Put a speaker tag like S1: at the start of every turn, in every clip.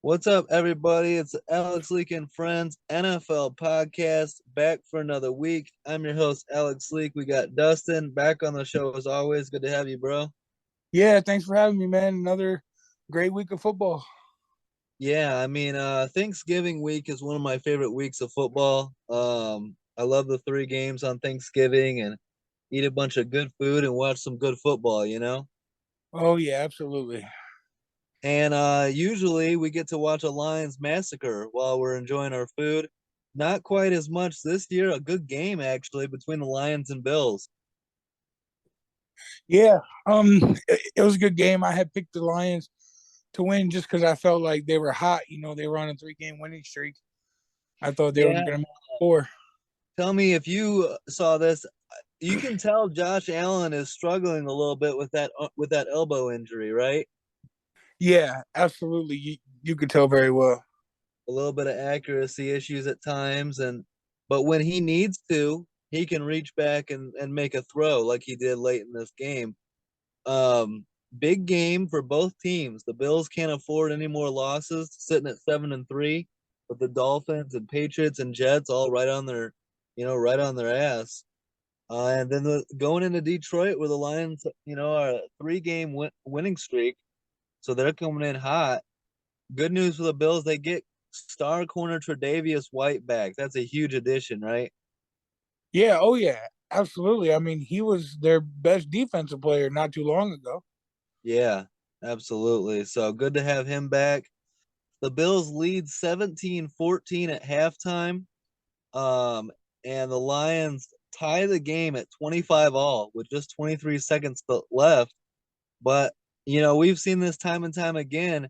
S1: What's up, everybody? It's Alex Leak and Friends NFL podcast back for another week. I'm your host, Alex Leak. We got Dustin back on the show as always. Good to have you, bro.
S2: Yeah, thanks for having me, man. Another great week of football.
S1: Thanksgiving week is one of my favorite weeks of football. I love the three games on Thanksgiving and eat a bunch of good food and watch some good football.
S2: Oh yeah, absolutely.
S1: And usually we get to watch a Lions massacre while we're enjoying our food. Not quite as much this year. A good game actually between the Lions and Bills.
S2: Yeah, it was a good game. I had picked the Lions to win just because I felt like they were hot. They were on a 3-game winning streak. I thought they were
S1: Yeah,
S2: going to make four.
S1: tell me if you saw this. You can tell Josh Allen is struggling a little bit with that elbow injury, right?
S2: Yeah, absolutely. You could tell very well.
S1: A little bit of accuracy issues at times, but when he needs to, he can reach back and make a throw like he did late in this game. Big game for both teams. The Bills can't afford any more losses, sitting at 7-3, with the Dolphins and Patriots and Jets all right on their ass. And then going into Detroit, where the Lions, are a 3-game winning streak, so they're coming in hot. Good news for the Bills, they get star corner Tre'Davious White back. That's a huge addition, right?
S2: Yeah, oh yeah, absolutely. I mean, he was their best defensive player not too long ago.
S1: Yeah, absolutely. So good to have him back. The Bills lead 17-14 at halftime. Um, and the Lions tie the game at 25 all with just 23 seconds left. But, we've seen this time and time again.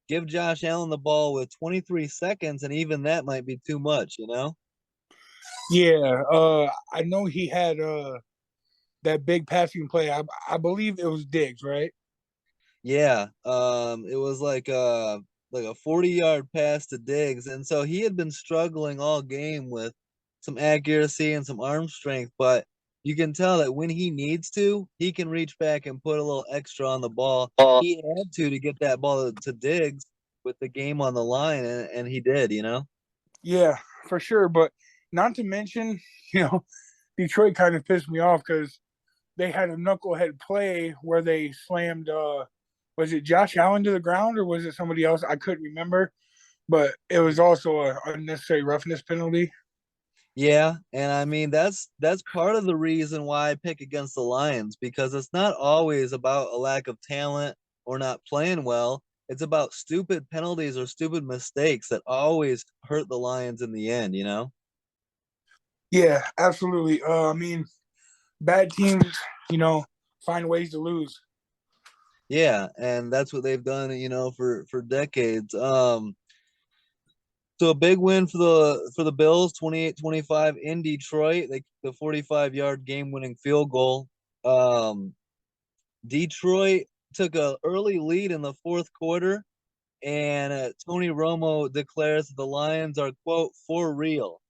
S1: Give Josh Allen the ball with 23 seconds, and even that might be too much.
S2: Yeah, I know he had that big passing play. I believe it was Diggs, right?
S1: Yeah, it was like a 40-yard pass to Diggs, and so he had been struggling all game with some accuracy and some arm strength, but you can tell that when he needs to, he can reach back and put a little extra on the ball. He had to get that ball to Diggs with the game on the line, and he did.
S2: Yeah, for sure. But not to mention, you know, Detroit kind of pissed me off because they had a knucklehead play where they slammed was it Josh Allen to the ground or was it somebody else? I couldn't remember. But it was also a unnecessary roughness penalty.
S1: Yeah, and I mean that's part of the reason why I pick against the Lions, because it's not always about a lack of talent or not playing well. It's about stupid penalties or stupid mistakes that always hurt the Lions in the end.
S2: Yeah, absolutely. I mean, bad teams, you know, find ways to lose.
S1: Yeah, and that's what they've done, for decades. So a big win for the Bills, 28-25 in Detroit. They kicked the 45-yard game-winning field goal. Um, Detroit took a early lead in the fourth quarter, and Tony Romo declares that the Lions are, quote, for real.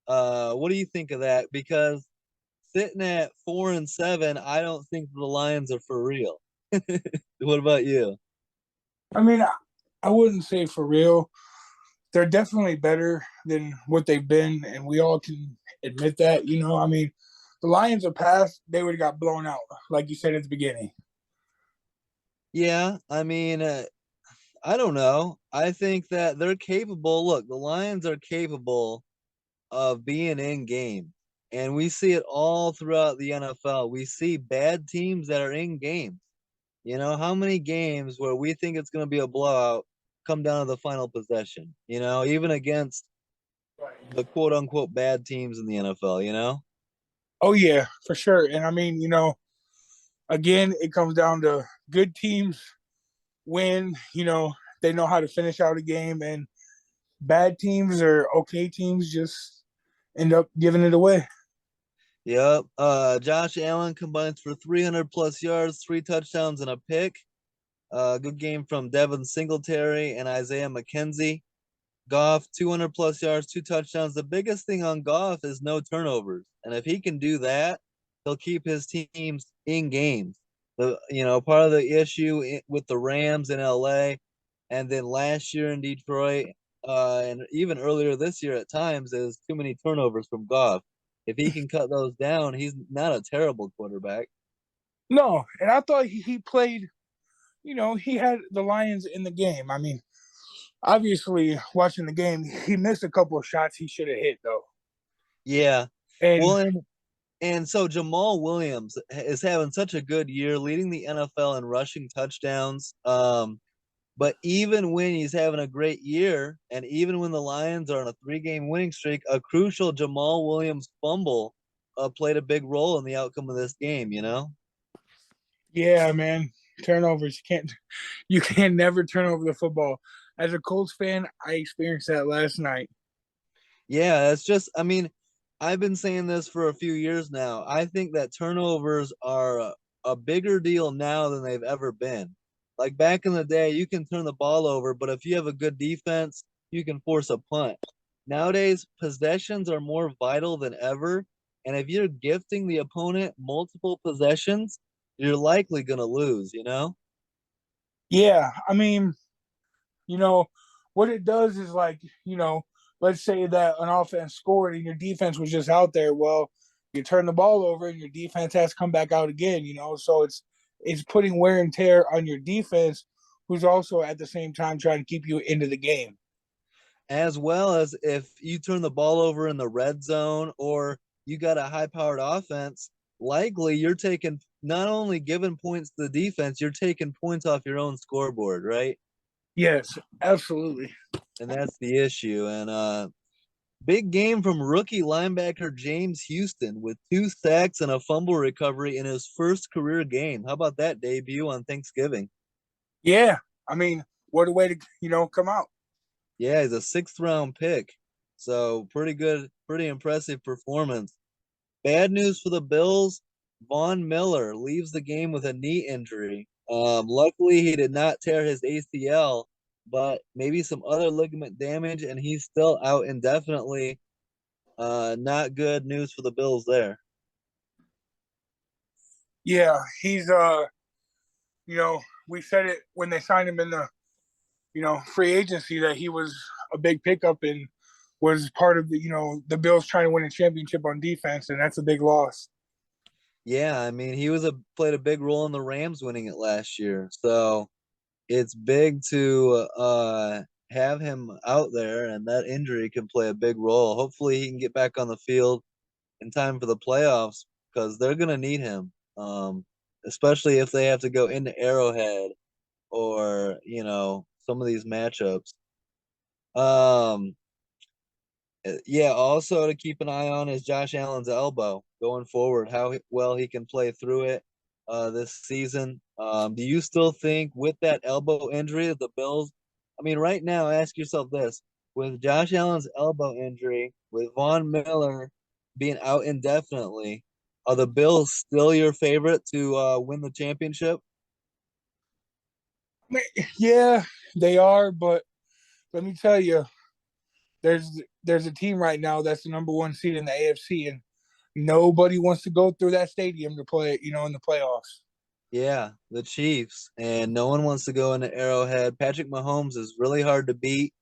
S1: What do you think of that? Because sitting at 4-7, I don't think the Lions are for real. What about you?
S2: I mean, I wouldn't say for real. They're definitely better than what they've been, and we all can admit that. I mean, the Lions are past, they would have got blown out, like you said at the beginning.
S1: Yeah, I mean, I don't know. I think that they're capable. Look, the Lions are capable of being in game. And we see it all throughout the NFL. We see bad teams that are in games. How many games where we think it's going to be a blowout come down to the final possession, even against the quote unquote bad teams in the NFL?
S2: Oh yeah, for sure. And I mean, again, it comes down to good teams win. They know how to finish out a game, and bad teams or okay teams just end up giving it away.
S1: Yep. Josh Allen combines for 300 plus yards, 3 touchdowns, and a pick. Good game from Devin Singletary and Isaiah McKenzie. Goff, 200 plus yards, 2 touchdowns. The biggest thing on Goff is no turnovers. And if he can do that, he'll keep his teams in games. Part of the issue with the Rams in LA and then last year in Detroit, and even earlier this year at times, is too many turnovers from Goff. If he can cut those down, he's not a terrible quarterback.
S2: No, and I thought he played. He had the Lions in the game. I mean, obviously, watching the game, he missed a couple of shots he should have hit though.
S1: Yeah.
S2: And
S1: Well, and so Jamal Williams is having such a good year, leading the NFL in rushing touchdowns. But even when he's having a great year, and even when the Lions are on a 3-game winning streak, a crucial Jamal Williams fumble played a big role in the outcome of this game.
S2: yeah, man, turnovers you can't never turn over the football. As a Colts fan, I experienced that last night.
S1: Yeah, it's just, I mean, I've been saying this for a few years now. I think that turnovers are a bigger deal now than they've ever been. Like back in the day, you can turn the ball over, but if you have a good defense, you can force a punt. Nowadays, possessions are more vital than ever. And if you're gifting the opponent multiple possessions, you're likely going to lose?
S2: Yeah, I mean, you know, what it does is like, let's say that an offense scored and your defense was just out there. Well, you turn the ball over and your defense has to come back out again. So it's putting wear and tear on your defense, who's also at the same time trying to keep you into the game.
S1: As well as if you turn the ball over in the red zone or you got a high powered offense, likely you're taking not only giving points to the defense, you're taking points off your own scoreboard, right?
S2: Yes, absolutely.
S1: And that's the issue. And big game from rookie linebacker James Houston with 2 sacks and a fumble recovery in his first career game. How about that debut on Thanksgiving?
S2: Yeah, I mean, what a way to come out.
S1: Yeah, he's a 6th round pick. So pretty good, pretty impressive performance. Bad news for the Bills. Von Miller leaves the game with a knee injury. Luckily, he did not tear his ACL, but maybe some other ligament damage, and he's still out indefinitely. Not good news for the Bills there.
S2: Yeah, he's we said it when they signed him in the free agency that he was a big pickup and was part of the Bills trying to win a championship on defense, and that's a big loss.
S1: Yeah, I mean, he was a played a big role in the Rams winning it last year. So it's big to have him out there, and that injury can play a big role. Hopefully, he can get back on the field in time for the playoffs because they're going to need him, especially if they have to go into Arrowhead or some of these matchups. Um, yeah. Also, to keep an eye on is Josh Allen's elbow going forward. How well he can play through it this season. Do you still think with that elbow injury that the Bills? I mean, right now, ask yourself this: with Josh Allen's elbow injury, with Von Miller being out indefinitely, are the Bills still your favorite to win the championship?
S2: I mean, yeah, they are, but let me tell you, there's a team right now that's the number one seed in the AFC, and nobody wants to go through that stadium to play, in the playoffs.
S1: Yeah, the Chiefs, and no one wants to go into Arrowhead. Patrick Mahomes is really hard to beat,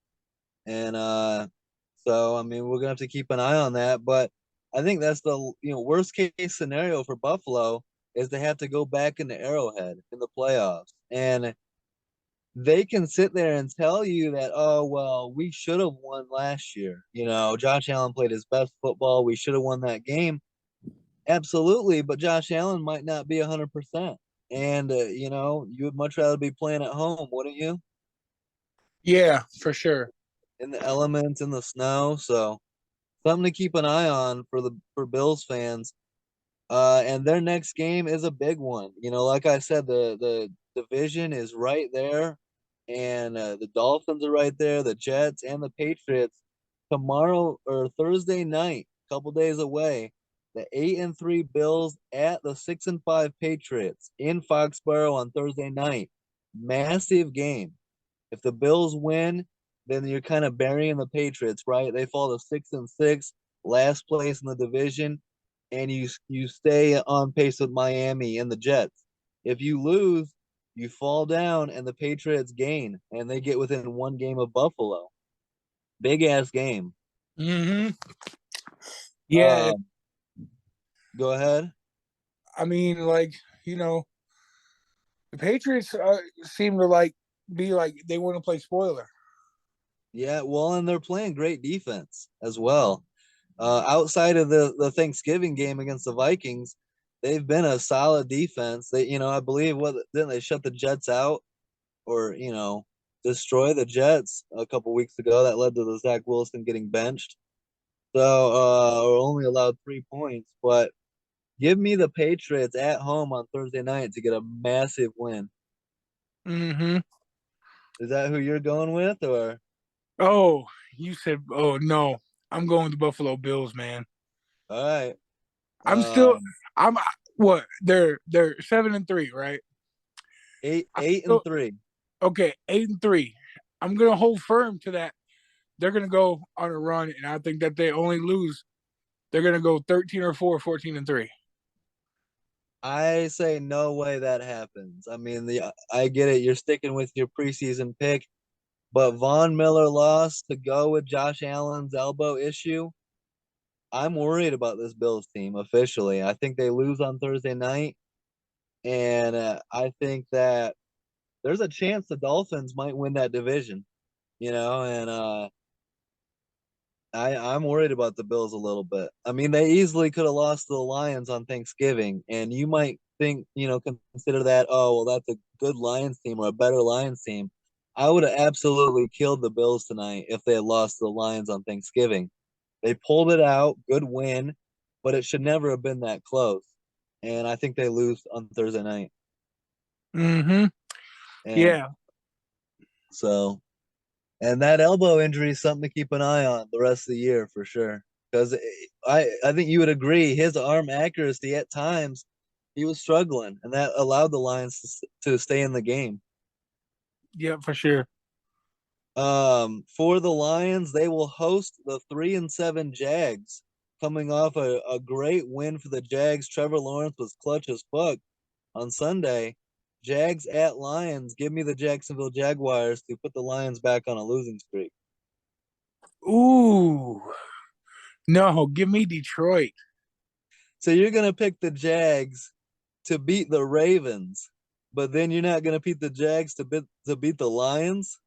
S1: and so I mean we're gonna have to keep an eye on that. But I think that's the worst case scenario for Buffalo is to have to go back into Arrowhead in the playoffs, and they can sit there and tell you that, oh well, we should have won last year. Josh Allen played his best football. We should have won that game. Absolutely, but Josh Allen might not be 100%. And you would much rather be playing at home, wouldn't you?
S2: Yeah, for sure.
S1: In the elements, in the snow. So something to keep an eye on for Bills fans. And their next game is a big one. Like I said, the division is right there, and the Dolphins are right there, the Jets and the Patriots tomorrow or Thursday night, a couple days away. The 8-3 Bills at the 6-5 Patriots in Foxborough on Thursday night. Massive game. If the Bills win, then you're kind of burying the Patriots, right? They fall to 6-6, last place in the division, and you stay on pace with Miami and the Jets. If you lose, You fall down, and the Patriots gain, and they get within one game of Buffalo. Big ass game.
S2: Mm-hmm. Yeah,
S1: Um, go ahead.
S2: I mean, like, you know, the Patriots seem to like be like they want to play spoiler.
S1: Yeah, well, and they're playing great defense as well. Outside of the Thanksgiving game against the Vikings, they've been a solid defense. They, I believe what didn't they shut the Jets out or destroy the Jets a couple weeks ago? That led to the Zach Wilson getting benched. So or only allowed 3 points. But give me the Patriots at home on Thursday night to get a massive win.
S2: Mm-hmm.
S1: Is that who you're going with, or
S2: Oh, you said, oh no, I'm going to Buffalo Bills, man.
S1: all right?
S2: I'm still,
S1: Um,
S2: I'm what? They're 7-3, right?
S1: eight
S2: I'm
S1: eight and
S2: still
S1: three.
S2: okay, 8-3. I'm gonna hold firm to that. They're gonna go on a run, and I think that they only lose. They're gonna go 13 or 4, 14-3.
S1: I say no way that happens. I mean, I get it. You're sticking with your preseason pick, but Von Miller lost to go with Josh Allen's elbow issue. I'm worried about this Bills team officially. I think they lose on Thursday night, and I think that there's a chance the Dolphins might win that division. And I'm worried about the Bills a little bit. I mean, they easily could have lost to the Lions on Thanksgiving, and you might think, consider that, oh, well, that's a good Lions team or a better Lions team. I would have absolutely killed the Bills tonight if they had lost to the Lions on Thanksgiving. They pulled it out, good win, but it should never have been that close. And I think they lose on Thursday night.
S2: Mm-hmm.
S1: And
S2: Yeah.
S1: so And that elbow injury is something to keep an eye on the rest of the year for sure. Because I think you would agree, his arm accuracy at times he was struggling, and that allowed the Lions to stay in the game.
S2: Yeah, for sure.
S1: For the Lions, they will host the 3-7 Jags, coming off a great win for the Jags. Trevor Lawrence was clutch as fuck on Sunday. Jags at Lions. Give me the Jacksonville Jaguars to put the Lions back on a losing streak.
S2: Ooh, no, give me Detroit.
S1: So you're gonna pick the Jags to beat the Ravens, but then you're not gonna beat the Jags to beat the Lions.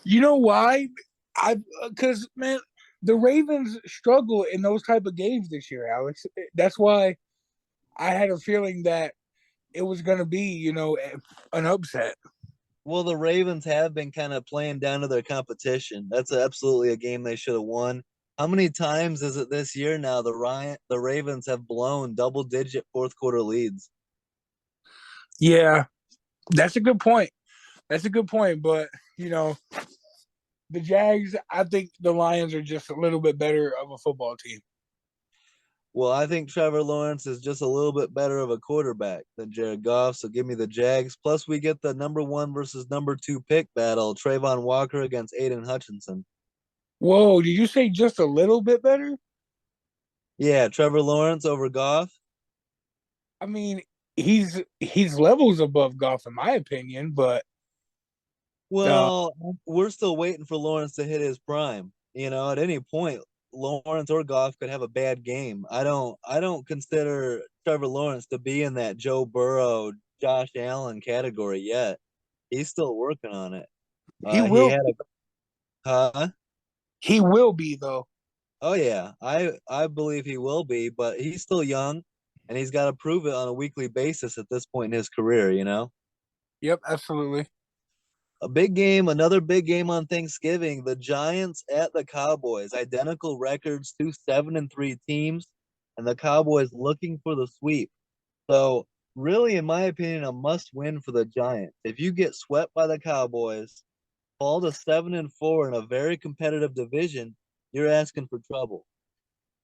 S2: You know why? I because man, the Ravens struggle in those type of games this year, Alex. That's why I had a feeling that it was going to be, an upset.
S1: Well, the Ravens have been kind of playing down to their competition. That's absolutely a game they should have won. How many times is it this year now? The Ravens have blown double-digit fourth quarter leads.
S2: Yeah, that's a good point. That's a good point. But the Jags, I think the Lions are just a little bit better of a football team.
S1: Well, I think Trevor Lawrence is just a little bit better of a quarterback than Jared Goff, so give me the Jags. Plus, we get the number one versus number two pick battle: Trayvon Walker against Aiden Hutchinson.
S2: Whoa, did you say just a little bit better?
S1: Yeah, Trevor Lawrence over Goff.
S2: I mean, he's levels above Goff in my opinion, but uh,
S1: Well, we're still waiting for Lawrence to hit his prime. At any point, Lawrence or Goff could have a bad game. I don't consider Trevor Lawrence to be in that Joe Burrow, Josh Allen category yet. He's still working on it.
S2: he
S1: He
S2: will
S1: had huh?
S2: he will be though.
S1: Oh yeah, I believe he will be, but he's still young, and he's got to prove it on a weekly basis at this point in his career.
S2: Yep, absolutely.
S1: A big game, another big game on Thanksgiving. The Giants at the Cowboys, identical records, two 7-3 teams, and the Cowboys looking for the sweep. So, really, in my opinion, a must-win for the Giants. If you get swept by the Cowboys, fall to 7-4 in a very competitive division, you're asking for trouble.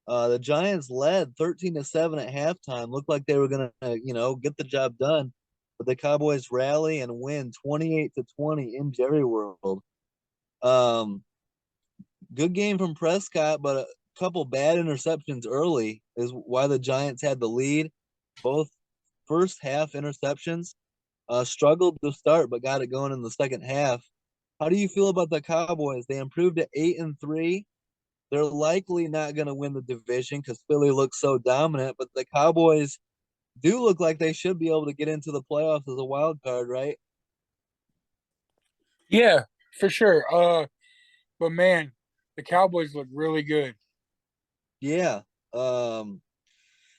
S1: The Giants led 13-7 at halftime. Looked like they were gonna, get the job done, but the Cowboys rally and win 28-20 in Jerry World. Um, Good game from Prescott, but a couple bad interceptions early is why the Giants had the lead. Both first half interceptions. Struggled to start, but got it going in the second half. How do you feel about the Cowboys? They improved to 8-3. They're likely not going to win the division because Philly looks so dominant, but the Cowboys do look like they should be able to get into the playoffs as a wild card, right?
S2: Yeah, for sure. But man, the Cowboys look really good.
S1: Yeah. Um,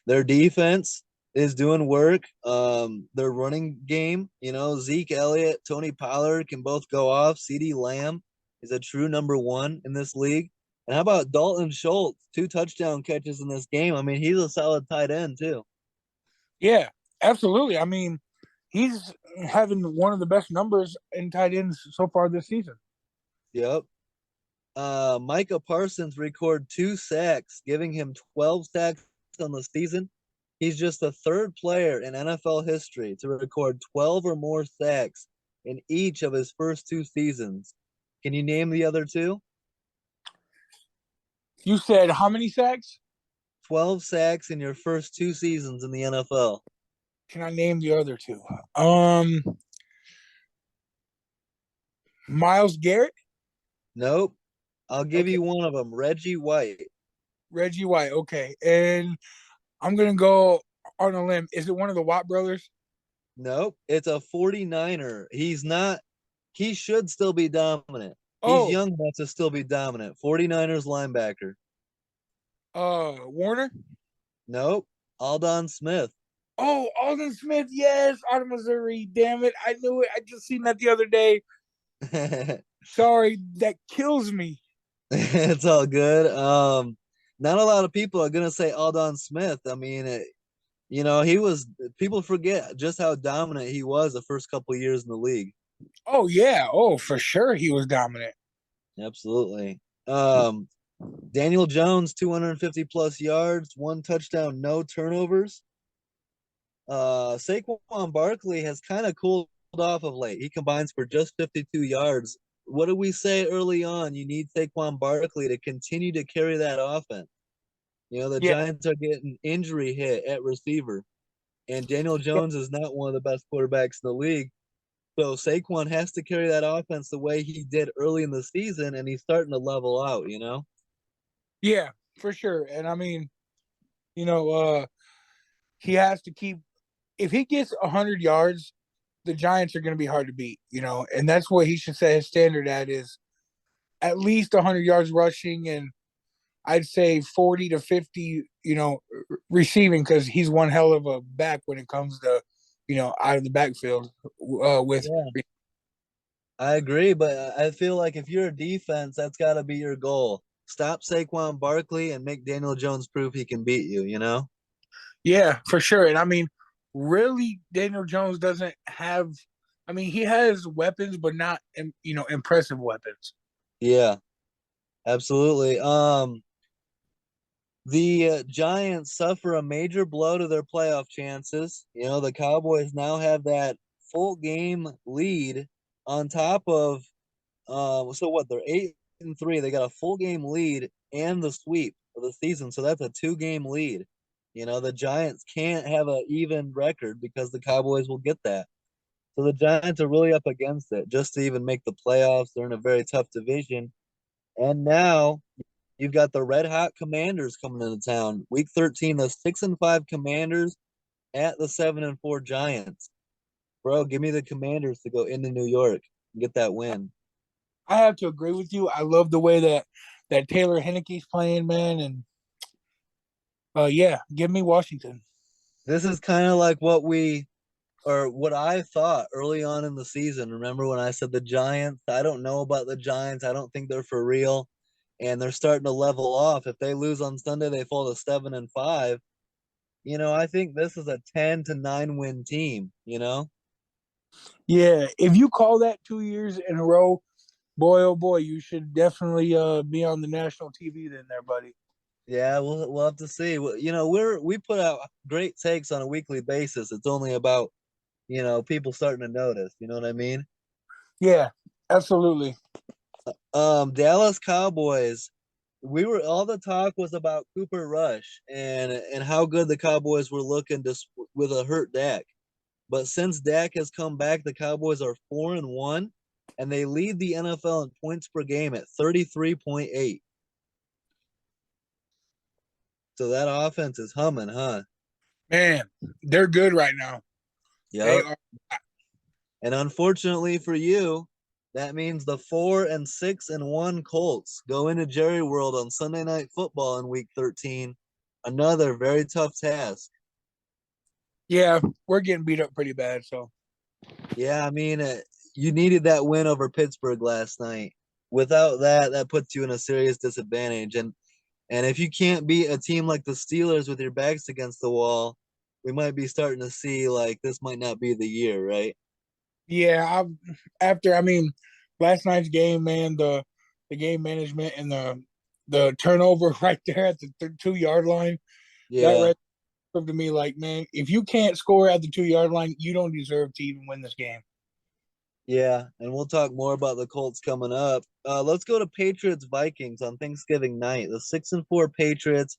S1: their defense is doing work. Their running game, Zeke Elliott, Tony Pollard can both go off. CeeDee Lamb is a true number one in this league. And how about Dalton Schultz? 2 touchdown catches in this game. I mean, he's a solid tight end, too.
S2: Yeah, absolutely. I mean, he's having one of the best numbers in tight ends so far this season.
S1: Yep. Micah Parsons recorded 2 sacks, giving him 12 sacks on the season. He's just the third player in NFL history to record 12 or more sacks in each of his first 2 seasons. Can you name the other two?
S2: You said how many sacks?
S1: 12 sacks in your first 2 seasons in the NFL.
S2: Can I name the other two? Um, Miles Garrett.
S1: Nope. I'll give
S2: Okay,
S1: you one of them. Reggie White.
S2: Reggie White. Okay, and I'm gonna go on a limb. Is it one of the Watt brothers?
S1: Nope. It's a 49er. He's not, he should still be dominant. He's
S2: Oh,
S1: young enough to still be dominant. 49ers linebacker.
S2: Warner.
S1: Nope. Aldon Smith.
S2: Oh, Alden Smith. Yes, out of Missouri. Damn it, I knew it. I just seen that the other day. Sorry, that kills me.
S1: It's all good. Not a lot of people are gonna say Aldon Smith. I mean, he was. People forget just how dominant he was the first couple of years in the league.
S2: Oh yeah. Oh, for sure, he was dominant.
S1: Absolutely. Um, Daniel Jones, 250 plus yards, 1 touchdown, no turnovers. Saquon Barkley has kind of cooled off of late. He combines for just 52 yards. What did we say early on? You need Saquon Barkley to continue to carry that offense. The
S2: Yeah,
S1: Giants are getting injury hit at receiver, and Daniel Jones is not one of the best quarterbacks in the league. So Saquon has to carry that offense the way he did early in the season, and he's starting to level out.
S2: yeah, for sure. And I mean, you know, uh, he has to keep. If he gets 100 yards, the Giants are going to be hard to beat. And that's what he should set his standard at is at least 100 yards rushing, and I'd say 40 to 50, receiving because he's one hell of a back when it comes to, out of the backfield with.
S1: Yeah, I agree, but I feel like if you're a defense, that's got to be your goal. Stop Saquon Barkley and make Daniel Jones prove he can beat you.
S2: Yeah, for sure. And I mean, really, Daniel Jones doesn't have. I mean, he has weapons, but not impressive weapons.
S1: Yeah, absolutely. The Giants suffer a major blow to their playoff chances. The Cowboys now have that full game lead on top of so what, they're 8-3. They got a full game lead and the sweep of the season. So that's a 2 game lead. The Giants can't have an even record because the Cowboys will get that. So the Giants are really up against it just to even make the playoffs. They're in a very tough division. And now you've got the red hot Commanders coming into town. Week 13, the 6-5 Commanders at the 7-4 Giants. Bro, give me the Commanders to go into New York and get that win.
S2: I have to agree with you. I love the way that Taylor Heineke's playing, man, and yeah, give me Washington.
S1: This is kind of like what I thought early on in the season. Remember when I said the Giants? I don't know about the Giants. I don't think they're for real. And they're starting to level off. If they lose on Sunday, they fall to 7-5. I think this is a 10-9 win team.
S2: Yeah, if you call that 2 years in a row, boy, oh boy, you should definitely be on the national TV then, there, buddy.
S1: Yeah, we'll have to see. We put out great takes on a weekly basis. It's only about, people starting to notice. You know what I mean?
S2: Yeah, absolutely.
S1: Dallas Cowboys. All the talk was about Cooper Rush and how good the Cowboys were looking just with a hurt Dak. But since Dak has come back, the Cowboys are 4-1, and they lead the NFL in points per game at 33.8. So that offense is humming, huh?
S2: Man, they're good right now. They
S1: Yep.
S2: are.
S1: And unfortunately for you, that means the 4-6-1 Colts go into Jerry World on Sunday Night Football in Week 13. Another very tough task.
S2: Yeah, we're getting beat up pretty bad. So
S1: Yeah, I mean, you needed that win over Pittsburgh last night. Without that, that puts you in a serious disadvantage. And if you can't beat a team like the Steelers with your backs against the wall, we might be starting to see like this might not be the year, right?
S2: yeah, after last night's game, man, the game management and the turnover right there at the 2 yard line, that
S1: Yeah.
S2: right proved to me like, man, if you can't score at the 2 yard line, you don't deserve to even win this game.
S1: Yeah, and we'll talk more about the Colts coming up. Let's go to Patriots Vikings on Thanksgiving night. The 6-4 Patriots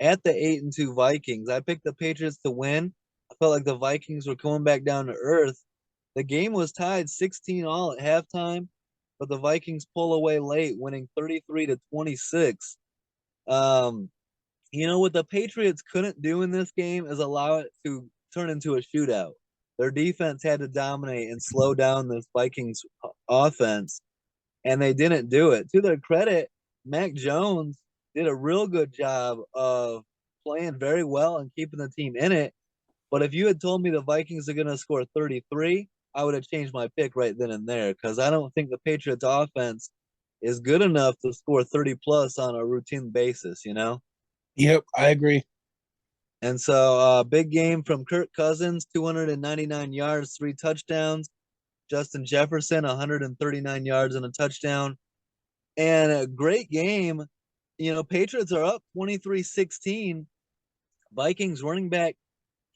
S1: at the 8-2 Vikings. I picked the Patriots to win. I felt like the Vikings were coming back down to earth. The game was tied 16 all at halftime, but the Vikings pull away late, winning 33-26. Um, what the Patriots couldn't do in this game is allow it to turn into a shootout. Their defense had to dominate and slow down this Vikings offense, and they didn't do it. To their credit, Mac Jones did a real good job of playing very well and keeping the team in it. But if you had told me the Vikings are going to score 33, I would have changed my pick right then and there because I don't think the Patriots offense is good enough to score 30 plus on a routine basis, you know?
S2: Yep, I agree.
S1: And so, big game from Kirk Cousins, 299 yards, 3 touchdowns. Justin Jefferson, 139 yards and a touchdown. And a great game. Patriots are up 23-16. Vikings running back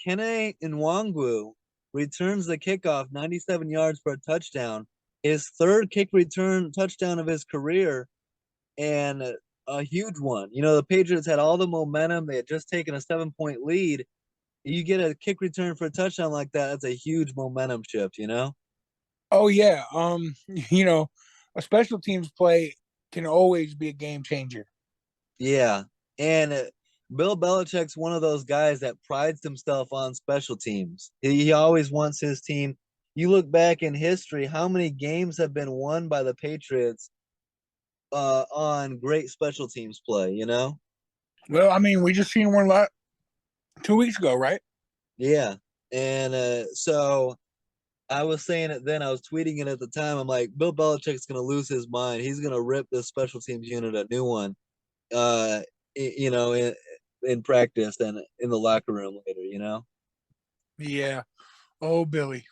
S1: Kene Nwangwu returns the kickoff, 97 yards for a touchdown. His third kick return touchdown of his career, and a huge one. The Patriots had all the momentum. They had just taken a 7-point lead. You get a kick return for a touchdown like that, that's a huge momentum shift.
S2: Oh yeah, a special teams play can always be a game changer.
S1: Yeah. And Bill Belichick's one of those guys that prides himself on special teams. He always wants his team. You look back in history, how many games have been won by the Patriots on great special teams play?
S2: Well, we just seen one 2 weeks ago, right?
S1: Yeah. And so I was saying it then. I was tweeting it at the time. I'm like, Bill Belichick's going to lose his mind. He's going to rip this special teams unit a new one. Uh, in practice and in the locker room later.
S2: Yeah. Oh, Billy.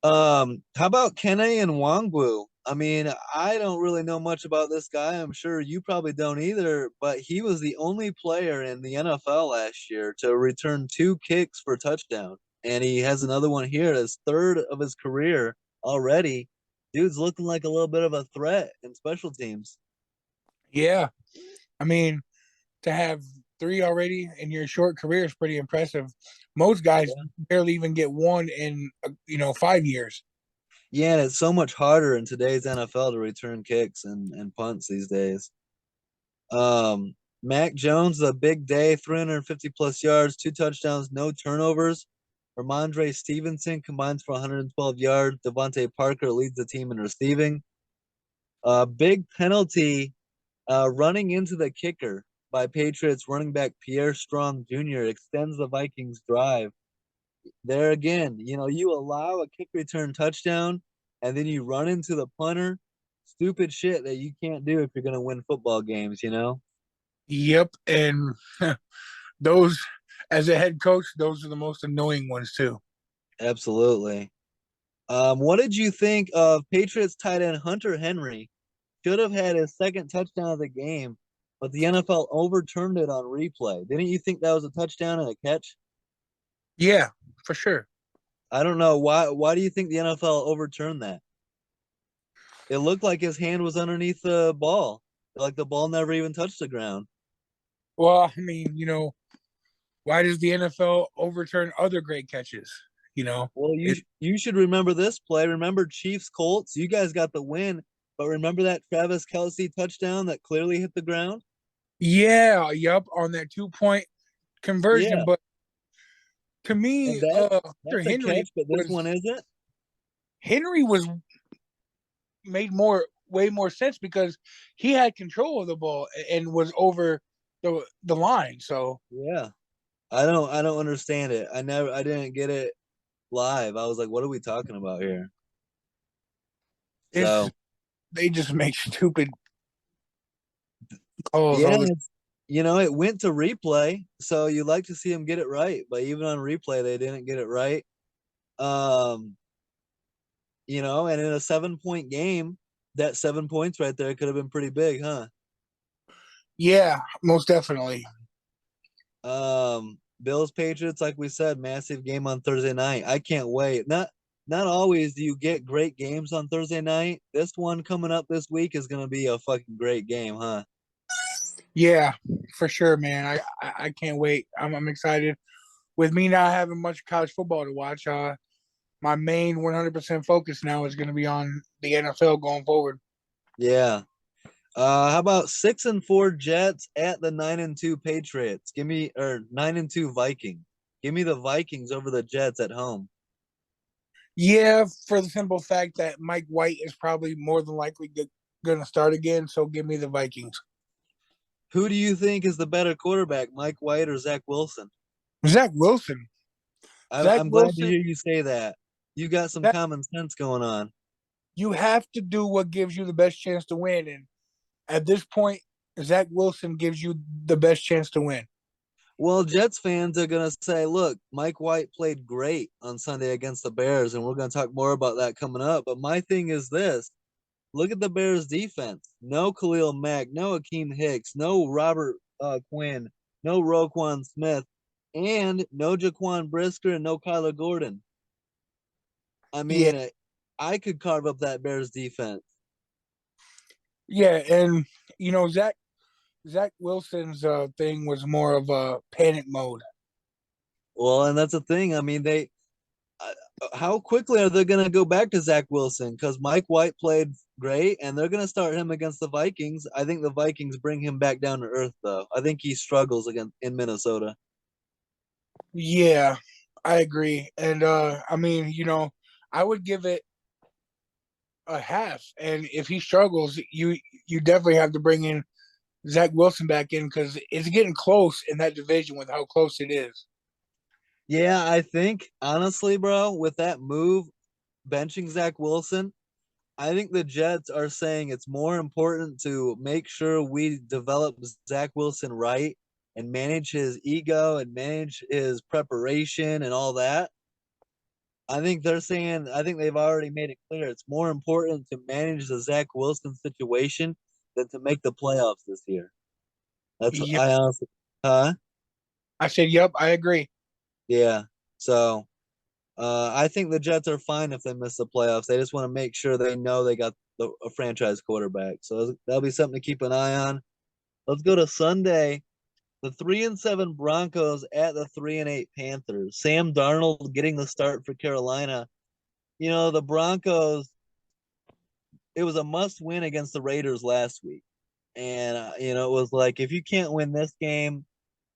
S1: How about Kene and Wangwu? I mean, I don't really know much about this guy. I'm sure you probably don't either, but he was the only player in the NFL last year to return 2 kicks for touchdown. And he has another one here, his third of his career already. Dude's looking like a little bit of a threat in special teams.
S2: Yeah. I mean, to have three already in your short career is pretty impressive. Most guys
S1: Yeah.
S2: barely even get one in 5 years.
S1: Yeah, and it's so much harder in today's NFL to return kicks and punts these days. Mac Jones, a big day, 350 plus yards, 2 touchdowns, no turnovers. Ramondre Stevenson combines for 112 yards. Devontae Parker leads the team in receiving. Big penalty running into the kicker by Patriots running back Pierre Strong Jr. extends the Vikings drive. There again, you allow a kick return touchdown and then you run into the punter. Stupid shit that you can't do if you're going to win football games.
S2: Yep. And those, as a head coach, those are the most annoying ones, too.
S1: Absolutely. What did you think of Patriots tight end Hunter Henry? Should have had his second touchdown of the game, but the NFL overturned it on replay. Didn't you think that was a touchdown and a catch?
S2: Yeah, for sure.
S1: I don't know why. Why do you think the NFL overturned that? It looked like his hand was underneath the ball, like the ball never even touched the ground.
S2: Well, why does the NFL overturn other great catches? You know,
S1: Well,
S2: it,
S1: you should remember this play. Remember Chiefs Colts. You guys got the win, but remember that Travis Kelsey touchdown that clearly hit the ground.
S2: yeah, yup, on that 2 point conversion.
S1: Yeah,
S2: But to me,
S1: and
S2: after
S1: that's a catch, but this one isn't.
S2: Henry was made more way more sense because he had control of the ball and was over the line. So
S1: Yeah, I don't understand it. I didn't get it live. I was like, what are we talking about here?
S2: it's
S1: So
S2: they just make stupid calls
S1: yeah,
S2: all the.
S1: it went to replay, so you like to see him get it right, but even on replay, they didn't get it right. Um, and in a 7 point game, that 7 points right there could have been pretty big, huh?
S2: Yeah, most definitely.
S1: Bills Patriots, like we said, massive game on Thursday night. I can't wait. Not always do you get great games on Thursday night. This one coming up this week is gonna be a fucking great game, huh?
S2: Yeah, for sure, man. I can't wait. I'm excited. With me not having much college football to watch, my main 100% focus now is going to be on the NFL going forward.
S1: Yeah. How about 6-4 Jets at the 9-2 Patriots? Give me or 9-2 Vikings. Give me the Vikings over the Jets at home.
S2: Yeah, for the simple fact that Mike White is probably more than likely going to start again. So give me the Vikings.
S1: Who do you think is the better quarterback, Mike White or Zach Wilson?
S2: Zach Wilson. Zach
S1: I'm glad to
S2: Wilson.
S1: hear you say that. You got some
S2: That
S1: common sense going on.
S2: you have to do what gives you the best chance to win, and at this point, Zach Wilson gives you the best chance to win.
S1: Well, Jets fans are going to say, look, Mike White played great on Sunday against the Bears, and we're going to talk more about that coming up. But my thing is this look at the Bears defense. No Khalil Mack, no Akeem Hicks, no Robert Quinn, no Roquan Smith, and no Jaquan Brisker and no Kyler Gordon. I
S2: Yeah,
S1: mean, I could carve up that Bears defense.
S2: yeah, and Zach Wilson's thing was more of a panic mode.
S1: Well, and that's the thing. I mean, how quickly are they going to go back to Zach Wilson? Because Mike White played great, and they're going to start him against the Vikings. I think the Vikings bring him back down to earth, though. I think he struggles again in Minnesota.
S2: Yeah, I agree. And I mean, I would give it a half. And if he struggles, you definitely have to bring in Zach Wilson back in because it's getting close in that division with how close it is.
S1: Yeah, I think honestly, bro, with that move, benching Zach Wilson, I think the Jets are saying it's more important to make sure we develop Zach Wilson right and manage his ego and manage his preparation and all that. I think they're saying, I think they've already made it clear it's more important to manage the Zach Wilson situation than to make the playoffs this year. That's what
S2: Yep.
S1: I honestly, huh?
S2: I said, yep, I agree.
S1: Yeah. So I think the Jets are fine if they miss the playoffs. They just want to make sure they know they got a franchise quarterback. So that'll be something to keep an eye on. Let's go to Sunday. The 3-7 Broncos at the 3-8 Panthers. Sam Darnold getting the start for Carolina. The Broncos. It was a must win against the Raiders last week, and it was like if you can't win this game,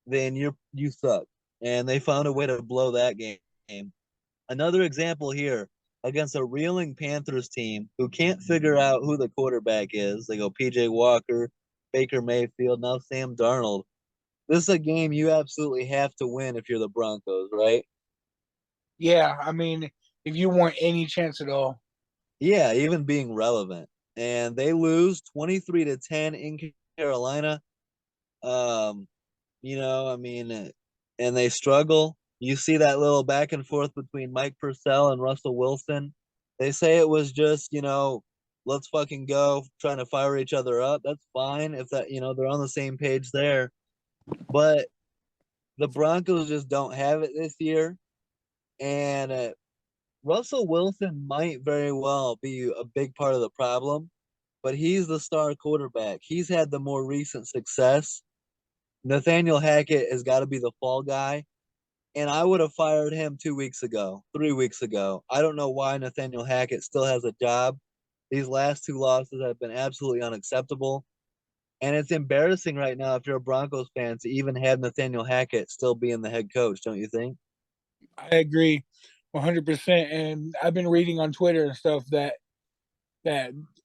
S1: then you suck. And they found a way to blow that game. Another example here against a reeling Panthers team who can't figure out who the quarterback is. They go PJ Walker, Baker Mayfield, now Sam Darnold. This is a game you absolutely have to win if you're the Broncos, right?
S2: Yeah, I mean, if you want any chance at all,
S1: Yeah, even being relevant. And they lose 23-10 in Carolina. Um, I mean, and they struggle. You see that little back and forth between Mike Purcell and Russell Wilson. They say it was just, let's fucking go, trying to fire each other up. That's fine if they're on the same page there. But the Broncos just don't have it this year. And Russell Wilson might very well be a big part of the problem, but he's the star quarterback. He's had the more recent success. Nathaniel Hackett has got to be the fall guy. and I would have fired him 2 weeks ago, 3 weeks ago. I don't know why Nathaniel Hackett still has a job. These last two losses have been absolutely unacceptable. And it's embarrassing right now if you're a Broncos fan to even have Nathaniel Hackett still being the head coach, don't you think?
S2: I agree 100%. And I've been reading on Twitter and stuff that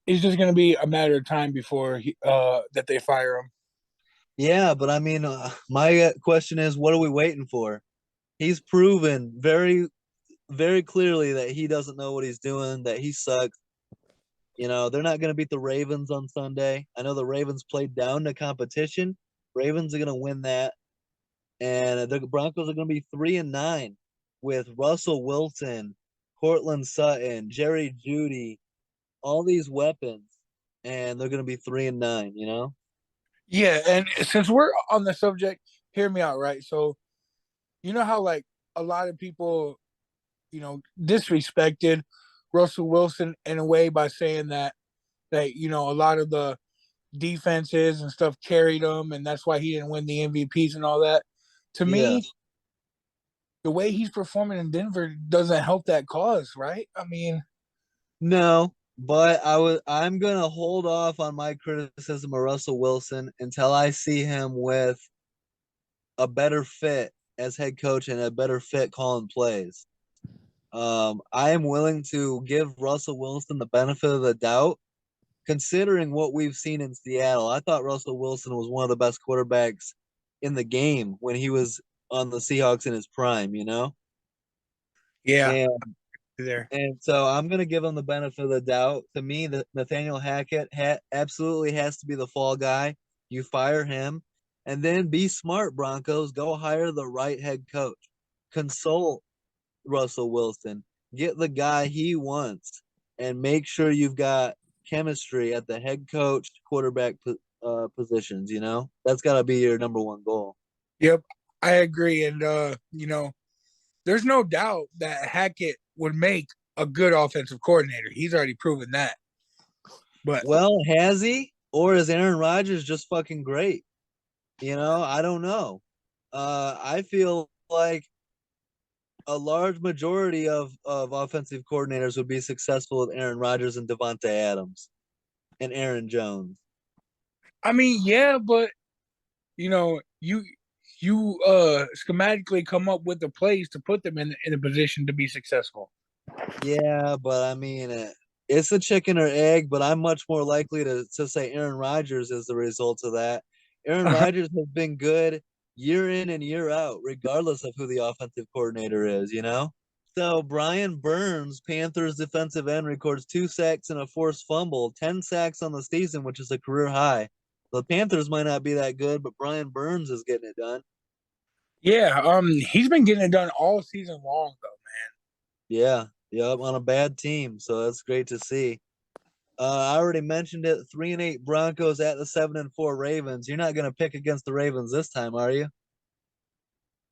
S2: it's just going to be a matter of time before that they fire him.
S1: Yeah, but I mean, my question is, what are we waiting for? He's proven very, very clearly that he doesn't know what he's doing, that he sucks. They're not going to beat the Ravens on Sunday. I know the Ravens played down to competition. Ravens are going to win that, and the Broncos are going to be 3-9 with Russell Wilson, Cortland Sutton, Jerry Judy, all these weapons, and they're going to be 3-9.
S2: Yeah, and since we're on the subject, hear me out, right? So you know how like a lot of people, disrespected Russell Wilson in a way by saying that a lot of the defenses and stuff carried him, and that's why he didn't win the MVPs and all that. To
S1: Yeah.
S2: me, the way he's performing in Denver doesn't help that cause, right? I mean,
S1: No, but I'm gonna hold off on my criticism of Russell Wilson until I see him with a better fit as head coach and a better fit calling plays. I am willing to give Russell Wilson the benefit of the doubt, considering what we've seen in Seattle. I thought Russell Wilson was one of the best quarterbacks in the game when he was on the Seahawks in his prime.
S2: yeah,
S1: And
S2: there.
S1: And so I'm going to give him the benefit of the doubt. To me, Nathaniel Hackett absolutely has to be the fall guy. You fire him, and then be smart, Broncos. Go hire the right head coach. Consult Russell Wilson. Get the guy he wants, and make sure you've got chemistry at the head coach, quarterback positions. That's got to be your number one goal.
S2: Yep, I agree, and there's no doubt that Hackett would make a good offensive coordinator. He's already proven that. But
S1: Well, has he, or is Aaron Rodgers just fucking great? I don't know. I feel like a large majority of offensive coordinators would be successful with Aaron Rodgers and Devontae Adams and Aaron Jones.
S2: I mean, yeah, but you schematically come up with the plays to put them in a position to be successful.
S1: Yeah, but I mean, it's a chicken or egg, but I'm much more likely to say Aaron Rodgers is the result of that. Aaron Rodgers has been good year in and year out, regardless of who the offensive coordinator is. So Brian Burns, Panthers defensive end, records 2 sacks and a forced fumble, 10 sacks on the season, which is a career high. The Panthers might not be that good, but Brian Burns is getting it done.
S2: Yeah, he's been getting it done all season long though.
S1: Yeah, yep, on a bad team. So that's great to see. I already mentioned it. 3-8 Broncos at the 7-4 Ravens. You're not going to pick against the Ravens this time, are you?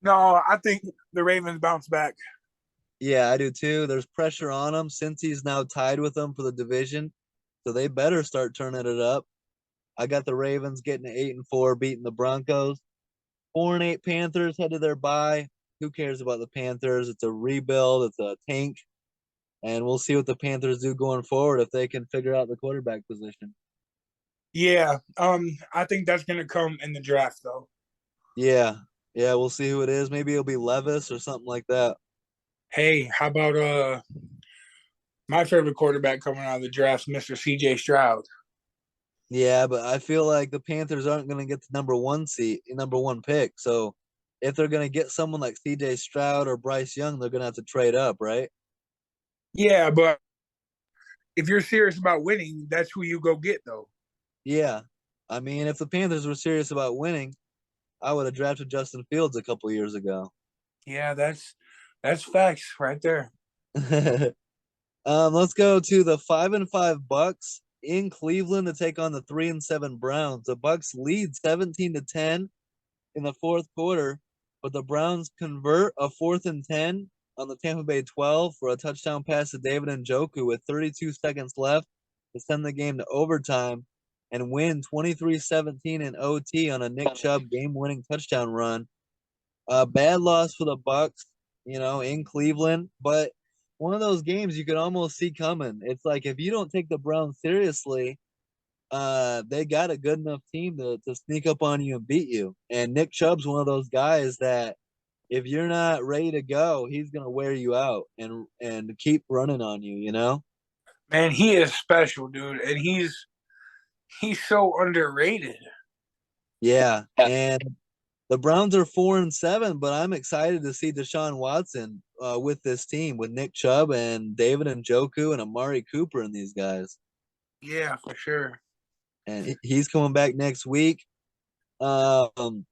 S2: No, I think the Ravens bounce back.
S1: Yeah, I do too. There's pressure on them since he's now tied with them for the division, so they better start turning it up. I got the Ravens getting 8-4, beating the Broncos. 4-8 Panthers head to their bye. Who cares about the Panthers? It's a rebuild. It's a tank, and we'll see what the Panthers do going forward if they can figure out the quarterback position.
S2: Yeah, I think that's gonna come in the draft though.
S1: Yeah, yeah, we'll see who it is. Maybe it'll be Levis or something like that.
S2: Hey, how about my favorite quarterback coming out of the draft, Mr. CJ Stroud?
S1: Yeah, but I feel like the Panthers aren't going to get the number one seat, number one pick. So if they're going to get someone like C.J. Stroud or Bryce Young, they're going to have to trade up, right?
S2: Yeah, but if you're serious about winning, that's who you go get though.
S1: Yeah. I mean, if the Panthers were serious about winning, I would have drafted Justin Fields a couple years ago.
S2: Yeah, that's facts right there.
S1: Let's go to the 5-5 Bucks in Cleveland to take on the 3-7 Browns. The Bucks lead 17-10 in the fourth quarter, but the Browns convert a 4th and 10 on the Tampa Bay 12 for a touchdown pass to David Njoku with 32 seconds left to send the game to overtime and win 23-17 in OT on a Nick Chubb game-winning touchdown run. Bad loss for the Bucks, in Cleveland, but one of those games you could almost see coming. It's like if you don't take the Browns seriously, they got a good enough team to sneak up on you and beat you. And Nick Chubb's one of those guys that if you're not ready to go, he's gonna wear you out and keep running on you, you know?
S2: Man, he is special, dude, and he's so underrated.
S1: Yeah. And the Browns are 4-7, but I'm excited to see Deshaun Watson with this team with Nick Chubb and David Njoku and Amari Cooper and these guys.
S2: Yeah, for sure.
S1: And he's coming back next week. Um,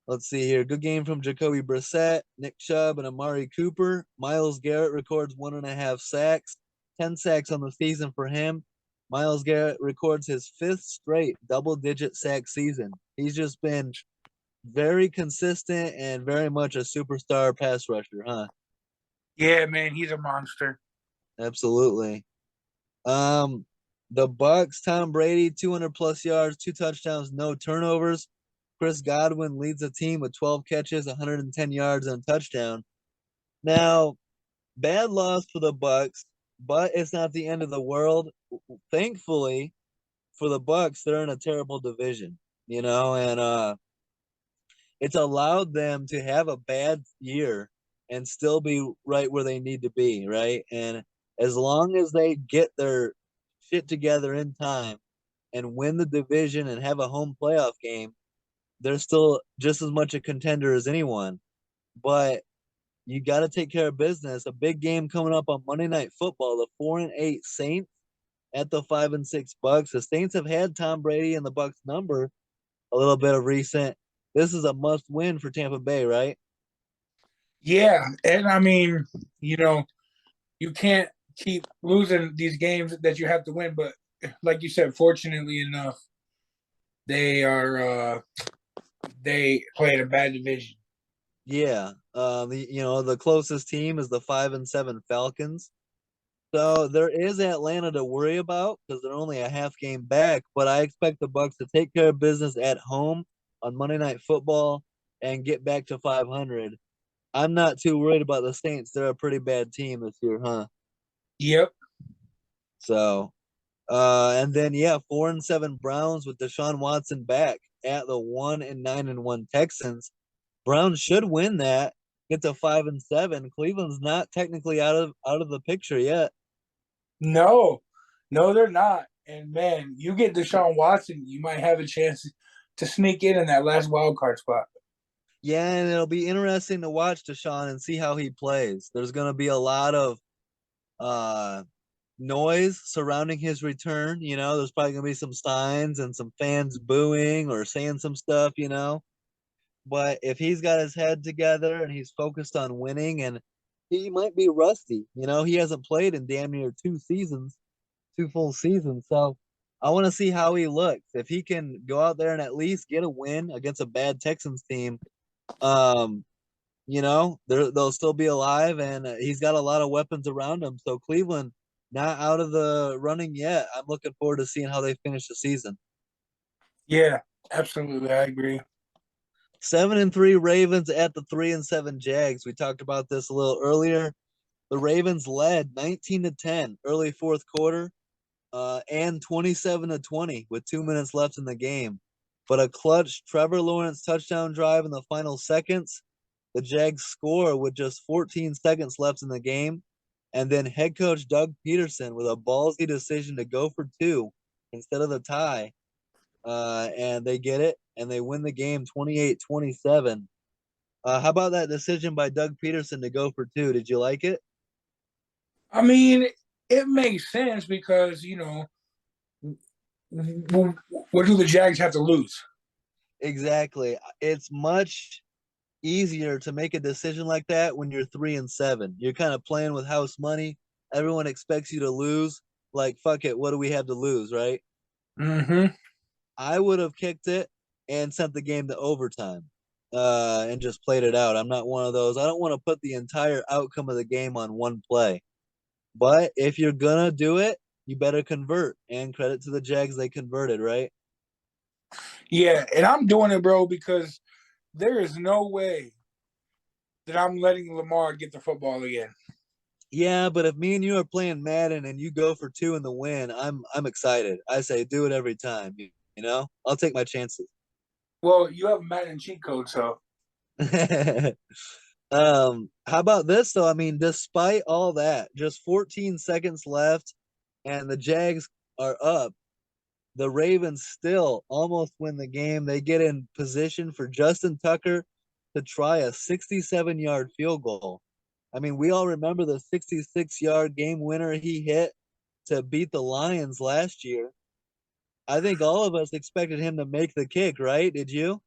S1: let's see here. Good game from Jacoby Brissett, Nick Chubb, and Amari Cooper. Myles Garrett records 1.5 sacks, 10 sacks on the season for him. Myles Garrett records his fifth straight double-digit sack season. He's just been very consistent and very much a superstar pass rusher, huh?
S2: Yeah, man, he's a monster.
S1: Absolutely. Um, the Bucks, Tom Brady, 200 plus yards, 2 touchdowns, no turnovers. Chris Godwin leads the team with 12 catches, 110 yards, and a touchdown. Now, bad loss for the Bucks, but it's not the end of the world. Thankfully, for the Bucks, they're in a terrible division, and it's allowed them to have a bad year and still be right where they need to be, right? And as long as they get their shit together in time and win the division and have a home playoff game, they're still just as much a contender as anyone. But you got to take care of business. A big game coming up on Monday Night Football. The 4-8 Saints at the 5-6 Bucks. The Saints have had Tom Brady and the Bucks number a little bit of recent. This is a must win for Tampa Bay, right?
S2: Yeah, and I mean, you know, you can't keep losing these games that you have to win. But like you said, fortunately enough, they are they play in a bad division.
S1: Yeah. The closest team is the 5-7 Falcons. So there is Atlanta to worry about because they're only a half game back. But I expect the Bucks to take care of business at home on Monday Night Football and get back to 500. I'm not too worried about the Saints. They're a pretty bad team this year, huh?
S2: Yep.
S1: So, and then yeah, 4-7 Browns with Deshaun Watson back at the 1-9-1 Texans. Browns should win that, get to 5-7. Cleveland's not technically out of the picture yet.
S2: No, no, they're not. And man, you get Deshaun Watson, you might have a chance to sneak in that last wild card spot.
S1: Yeah, and it'll be interesting to watch Deshaun and see how he plays. There's going to be a lot of uh noise surrounding his return. There's probably going to be some signs and some fans booing or saying some stuff. But if he's got his head together and he's focused on winning, and he might be rusty, he hasn't played in damn near 2 seasons, 2 full seasons. So I want to see how he looks. If he can go out there and at least get a win against a bad Texans team, um, they'll still be alive, and he's got a lot of weapons around him. So Cleveland not out of the running yet. I'm looking forward to seeing how they finish the season.
S2: Yeah, absolutely. I agree.
S1: 7-3 Ravens at the 3-7 Jags. We talked about this a little earlier. The Ravens led 19-10 early fourth quarter, and 27-20 with 2 minutes left in the game. But a clutch Trevor Lawrence touchdown drive in the final seconds. The Jags score with just 14 seconds left in the game. And then head coach Doug Peterson with a ballsy decision to go for two instead of the tie. And they get it, and they win the game 28-27. How about that decision by Doug Peterson to go for two? Did you like it?
S2: I mean, it makes sense because, what do the Jags have to lose?
S1: Exactly. It's much easier to make a decision like that when you're 3-7. You're kind of playing with house money. Everyone expects you to lose. Like, fuck it, what do we have to lose, right?
S2: Mm-hmm.
S1: I would have kicked it and sent the game to overtime, and just played it out. I'm not one of those. I don't want to put the entire outcome of the game on one play. But if you're gonna do it, you better convert. And credit to the Jags, they converted, right?
S2: Yeah, and I'm doing it, bro, because there is no way that I'm letting Lamar get the football again.
S1: Yeah, but if me and you are playing Madden and you go for two in the win, I'm excited. I say do it every time. You know, I'll take my chances.
S2: Well, you have a Madden cheat code, so
S1: How about this though? I mean, despite all that, just 14 seconds left, and the Jags are up. The Ravens still almost win the game. They get in position for Justin Tucker to try a 67-yard field goal. I mean, we all remember the 66-yard game winner he hit to beat the Lions last year. I think all of us expected him to make the kick, right? Did you?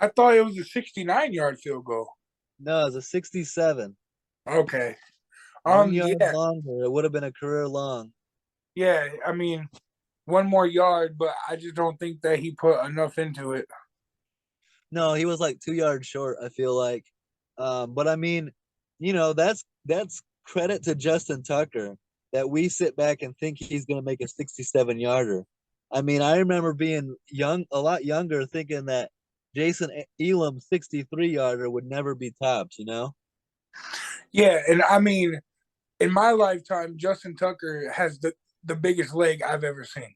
S2: I thought it was a 69-yard field goal.
S1: No, it was a 67.
S2: Okay.
S1: 1 yard
S2: Yeah,
S1: longer. It would have been a career long.
S2: yeah. I mean, one more yard, but I just don't think that he put enough into it.
S1: No, he was like 2 yards short, I feel like. But I mean, that's credit to Justin Tucker that we sit back and think he's gonna make a 67-yarder. I mean, I remember being young, a lot younger, thinking that Jason Elam's 63-yarder would never be topped, you know?
S2: Yeah, and I mean, in my lifetime, Justin Tucker has the biggest leg I've ever seen.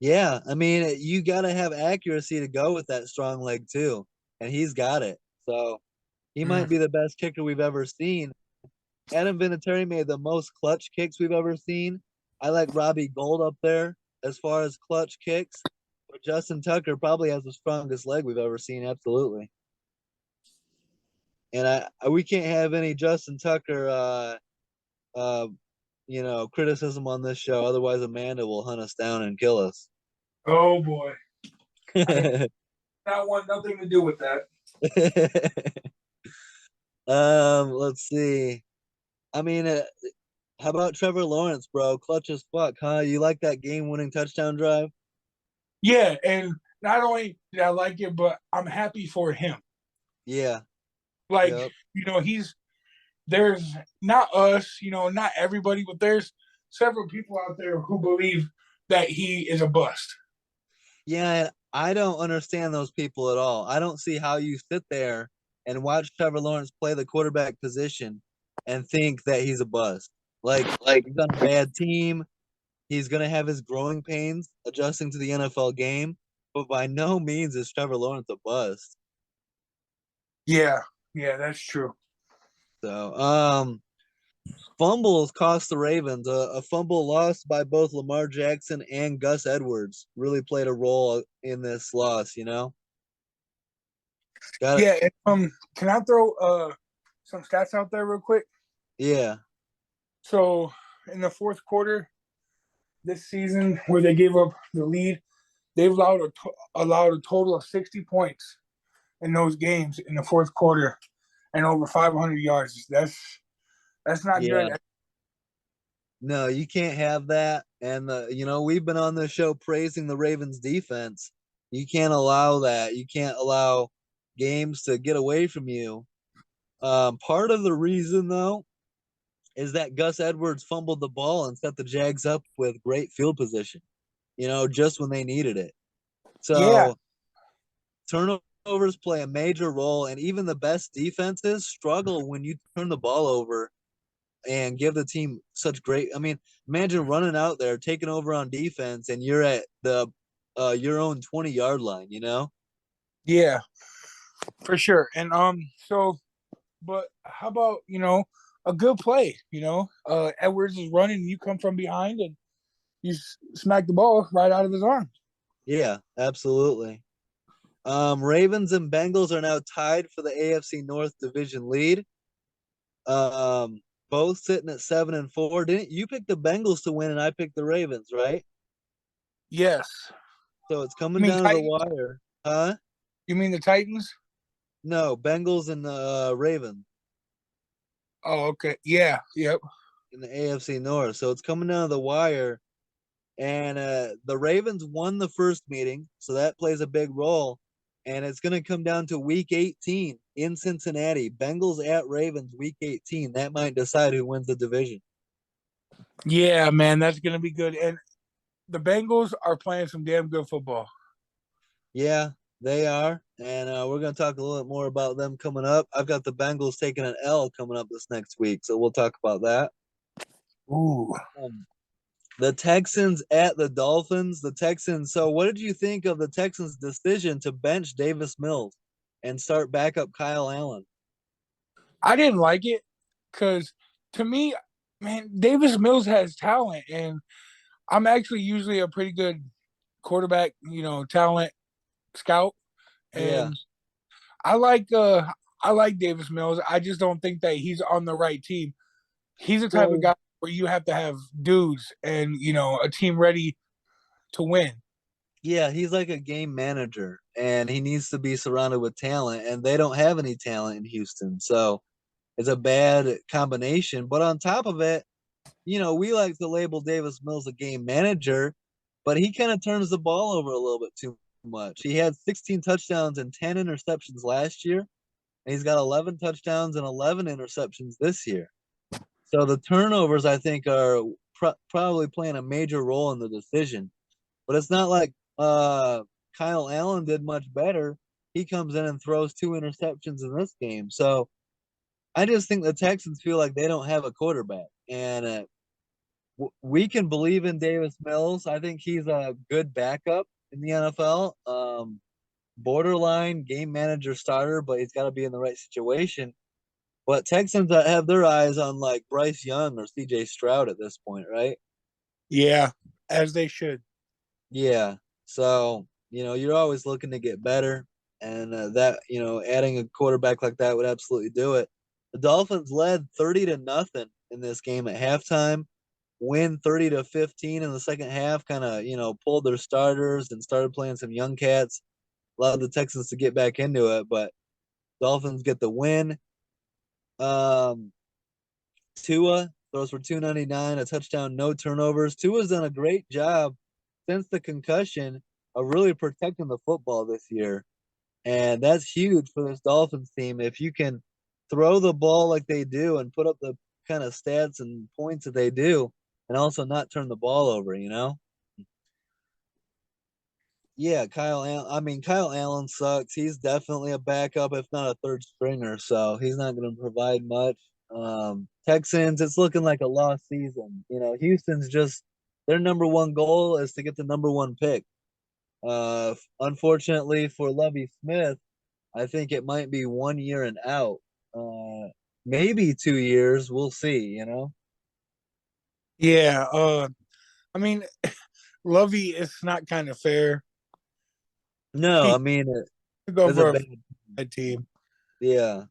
S1: Yeah, I mean, you gotta have accuracy to go with that strong leg too, and he's got it. So he
S2: Mm.
S1: might be the best kicker we've ever seen. Adam Vinatieri made the most clutch kicks we've ever seen. I like Robbie Gold up there as far as clutch kicks, but Justin Tucker probably has the strongest leg we've ever seen. Absolutely, and we can't have any Justin Tucker, uh, criticism on this show. Otherwise, Amanda will hunt us down and kill us.
S2: Oh boy, I do not want nothing to do with that.
S1: Let's see. I mean, how about Trevor Lawrence, bro? Clutch as fuck, huh? You like that game-winning touchdown drive?
S2: Yeah, and not only did I like it, but I'm happy for him.
S1: Yeah.
S2: Like,
S1: Yep.
S2: there's not us, not everybody, but there's several people out there who believe that he is a bust.
S1: Yeah, I don't understand those people at all. I don't see how you sit there and watch Trevor Lawrence play the quarterback position and think that he's a bust. Like
S2: Like,
S1: he's on a bad team. He's gonna have his growing pains adjusting to the NFL game, but by no means is Trevor Lawrence a bust.
S2: yeah, yeah, that's true.
S1: So, fumbles cost the Ravens. A fumble lost by both Lamar Jackson and Gus Edwards really played a role in this loss. Got it.
S2: Yeah, and, can I throw some stats out there real quick?
S1: Yeah.
S2: So in the fourth quarter this season, where they gave up the lead, they've allowed a total of 60 points in those games in the fourth quarter, and over 500 yards. That's not
S1: Yeah.
S2: good.
S1: No, you can't have that. And we've been on this show praising the Ravens defense. You can't allow that. You can't allow games to get away from you. Part of the reason though is that Gus Edwards fumbled the ball and set the Jags up with great field position, just when they needed it.
S2: Yeah,
S1: So turnovers play a major role, and even the best defenses struggle when you turn the ball over and give the team such great. I mean, imagine running out there, taking over on defense, and you're at the your own 20-yard line.
S2: yeah, for sure. And but how about a good play? Edwards is running, and you come from behind and you smack the ball right out of his arms.
S1: Yeah, absolutely. Ravens and Bengals are now tied for the AFC North division lead. Um, both sitting at 7-4. Didn't you pick the Bengals to win, and I picked the Ravens, right?
S2: Yes.
S1: So it's
S2: You
S1: coming
S2: mean
S1: down to the
S2: Titans?
S1: wire, huh?
S2: You mean the Titans?
S1: No, Bengals and Ravens
S2: Oh, okay. Yeah. Yep.
S1: in the AFC North. So it's coming down to the wire, and the Ravens won the first meeting, so that plays a big role. And it's going to come down to Week 18 in Cincinnati. Bengals at Ravens, Week 18. That might decide who wins the division.
S2: Yeah, man, that's gonna be good. And the Bengals are playing some damn good football.
S1: Yeah, they are. and we're going to talk a little bit more about them coming up. I've got the Bengals taking an L coming up this next week, so we'll talk about that.
S2: Ooh.
S1: Um, the Texans at the Dolphins. The Texans. So, what did you think of the Texans' decision to bench Davis Mills and start backup Kyle Allen?
S2: I didn't like it because to me, man, Davis Mills has talent, and I'm actually usually a pretty good quarterback, talent scout,
S1: Yeah.
S2: and I like uh I like Davis Mills. I just don't think that he's on the right team. He's the type of
S1: So,
S2: guy where you have to have dudes and a team ready to win.
S1: yeah, he's like a game manager, and he needs to be surrounded with talent, and they don't have any talent in Houston. So, it's a bad combination. But on top of it, we like to label Davis Mills a game manager, but he kind of turns the ball over a little bit too much. He had 16 touchdowns and 10 interceptions last year, and he's got 11 touchdowns and 11 interceptions this year. So the turnovers, I think, are probably playing a major role in the decision. But it's not like Kyle Allen did much better. He comes in and throws 2 interceptions in this game. So I just think the Texans feel like they don't have a quarterback. And we can believe in Davis Mills. I think he's a good backup in the NFL. Borderline game manager starter, but he's got to be in the right situation. But Texans have their eyes on like Bryce Young or C.J. Stroud at this point, right?
S2: Yeah, as they should.
S1: Yeah. So you're always looking to get better, and that adding a quarterback like that would absolutely do it. The Dolphins led 30-0 in this game at halftime, win 30-15 in the second half, kind of, pulled their starters and started playing some young cats, allowed the Texans to get back into it, but Dolphins get the win. Um, Tua throws for 299, a touchdown, no turnovers. Tua's done a great job since the concussion of really protecting the football this year. And that's huge for this Dolphins team. If you can throw the ball like they do and put up the kind of stats and points that they do, and also not turn the ball over. Yeah, Kyle Allen. I mean, Kyle Allen sucks. He's definitely a backup, if not a third stringer. So he's not going to provide much. Texans, it's looking like a lost season. Houston's just their number one goal is to get the number one pick. Unfortunately for Lovey Smith, I think it might be 1 year and out. Maybe 2 years. We'll see.
S2: Yeah, I mean, Lovey, it's not kind of fair.
S1: No,
S2: He
S1: I mean
S2: took
S1: it's a
S2: over a
S1: bad.
S2: bad team.
S1: Yeah.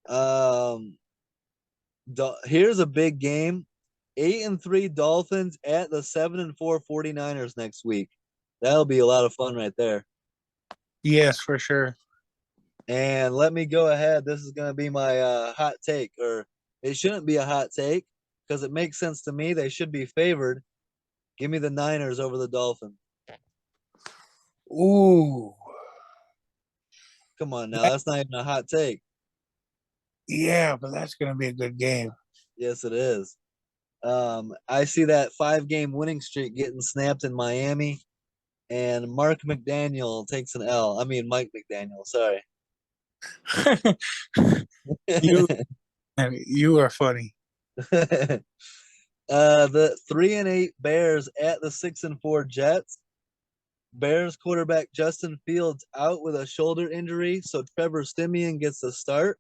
S1: Um. Here's a big game. 8-3 Dolphins at the 7-4 49ers next week. That'll be a lot of fun right there.
S2: Yes, for sure.
S1: And let me go ahead. This is going to be my hot take, or it shouldn't be a hot take because it makes sense to me. They should be favored. Give me the Niners over the Dolphins.
S2: Ooh,
S1: Come on now.
S2: that,
S1: That's not even a hot take.
S2: yeah, but that's gonna be a good game.
S1: Yes, it is. I see that 5-game winning streak getting snapped in Miami, and Mark McDaniel takes an L. I mean, Mike McDaniel. Sorry.
S2: you, you are funny.
S1: The 3-8 Bears at the 6-4 Jets. Bears quarterback Justin Fields out with a shoulder injury, so Trevor Siemian gets the start.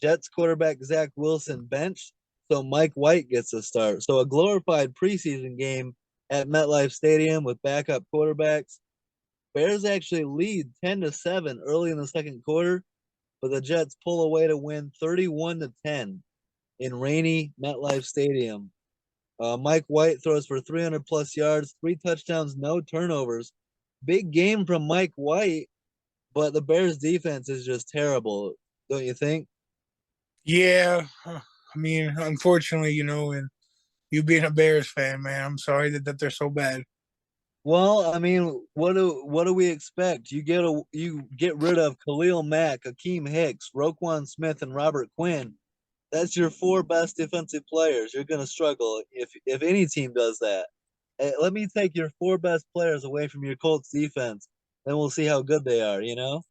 S1: Jets quarterback Zach Wilson benched, so Mike White gets a start. So a glorified preseason game at MetLife Stadium with backup quarterbacks. Bears actually lead 10-7 early in the second quarter, but the Jets pull away to win 31-10 in rainy MetLife Stadium. Mike White throws for 300 plus yards, 3 touchdowns, no turnovers. Big game from Mike White, but the Bears defense is just terrible, don't you think?
S2: Yeah, I mean, unfortunately, and you being a Bears fan, man, I'm sorry that they're so bad.
S1: Well, I mean, what do we expect? You get rid of Khalil Mack, Akeem Hicks, Roquan Smith, and Robert Quinn. That's your 4 best defensive players. You're going to struggle if any team does that. Let me take your 4 best players away from your Colts defense, then we'll see how good they are, you know?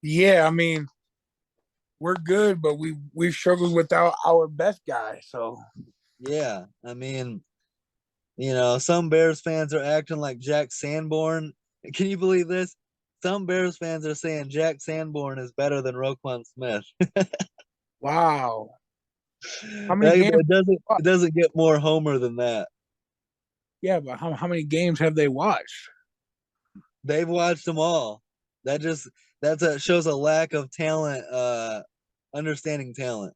S2: Yeah, I mean, we're good, but we've struggled without our best guy. So
S1: Yeah. I mean, some Bears fans are acting like Jack Sanborn. Can you believe this? Some Bears fans are saying Jack Sanborn is better than Roquan Smith.
S2: wow, how many
S1: Like,
S2: games?
S1: it doesn't get more homer than that.
S2: Yeah, but how many games have they watched?
S1: They've watched them all. That just shows a lack of talent, understanding talent.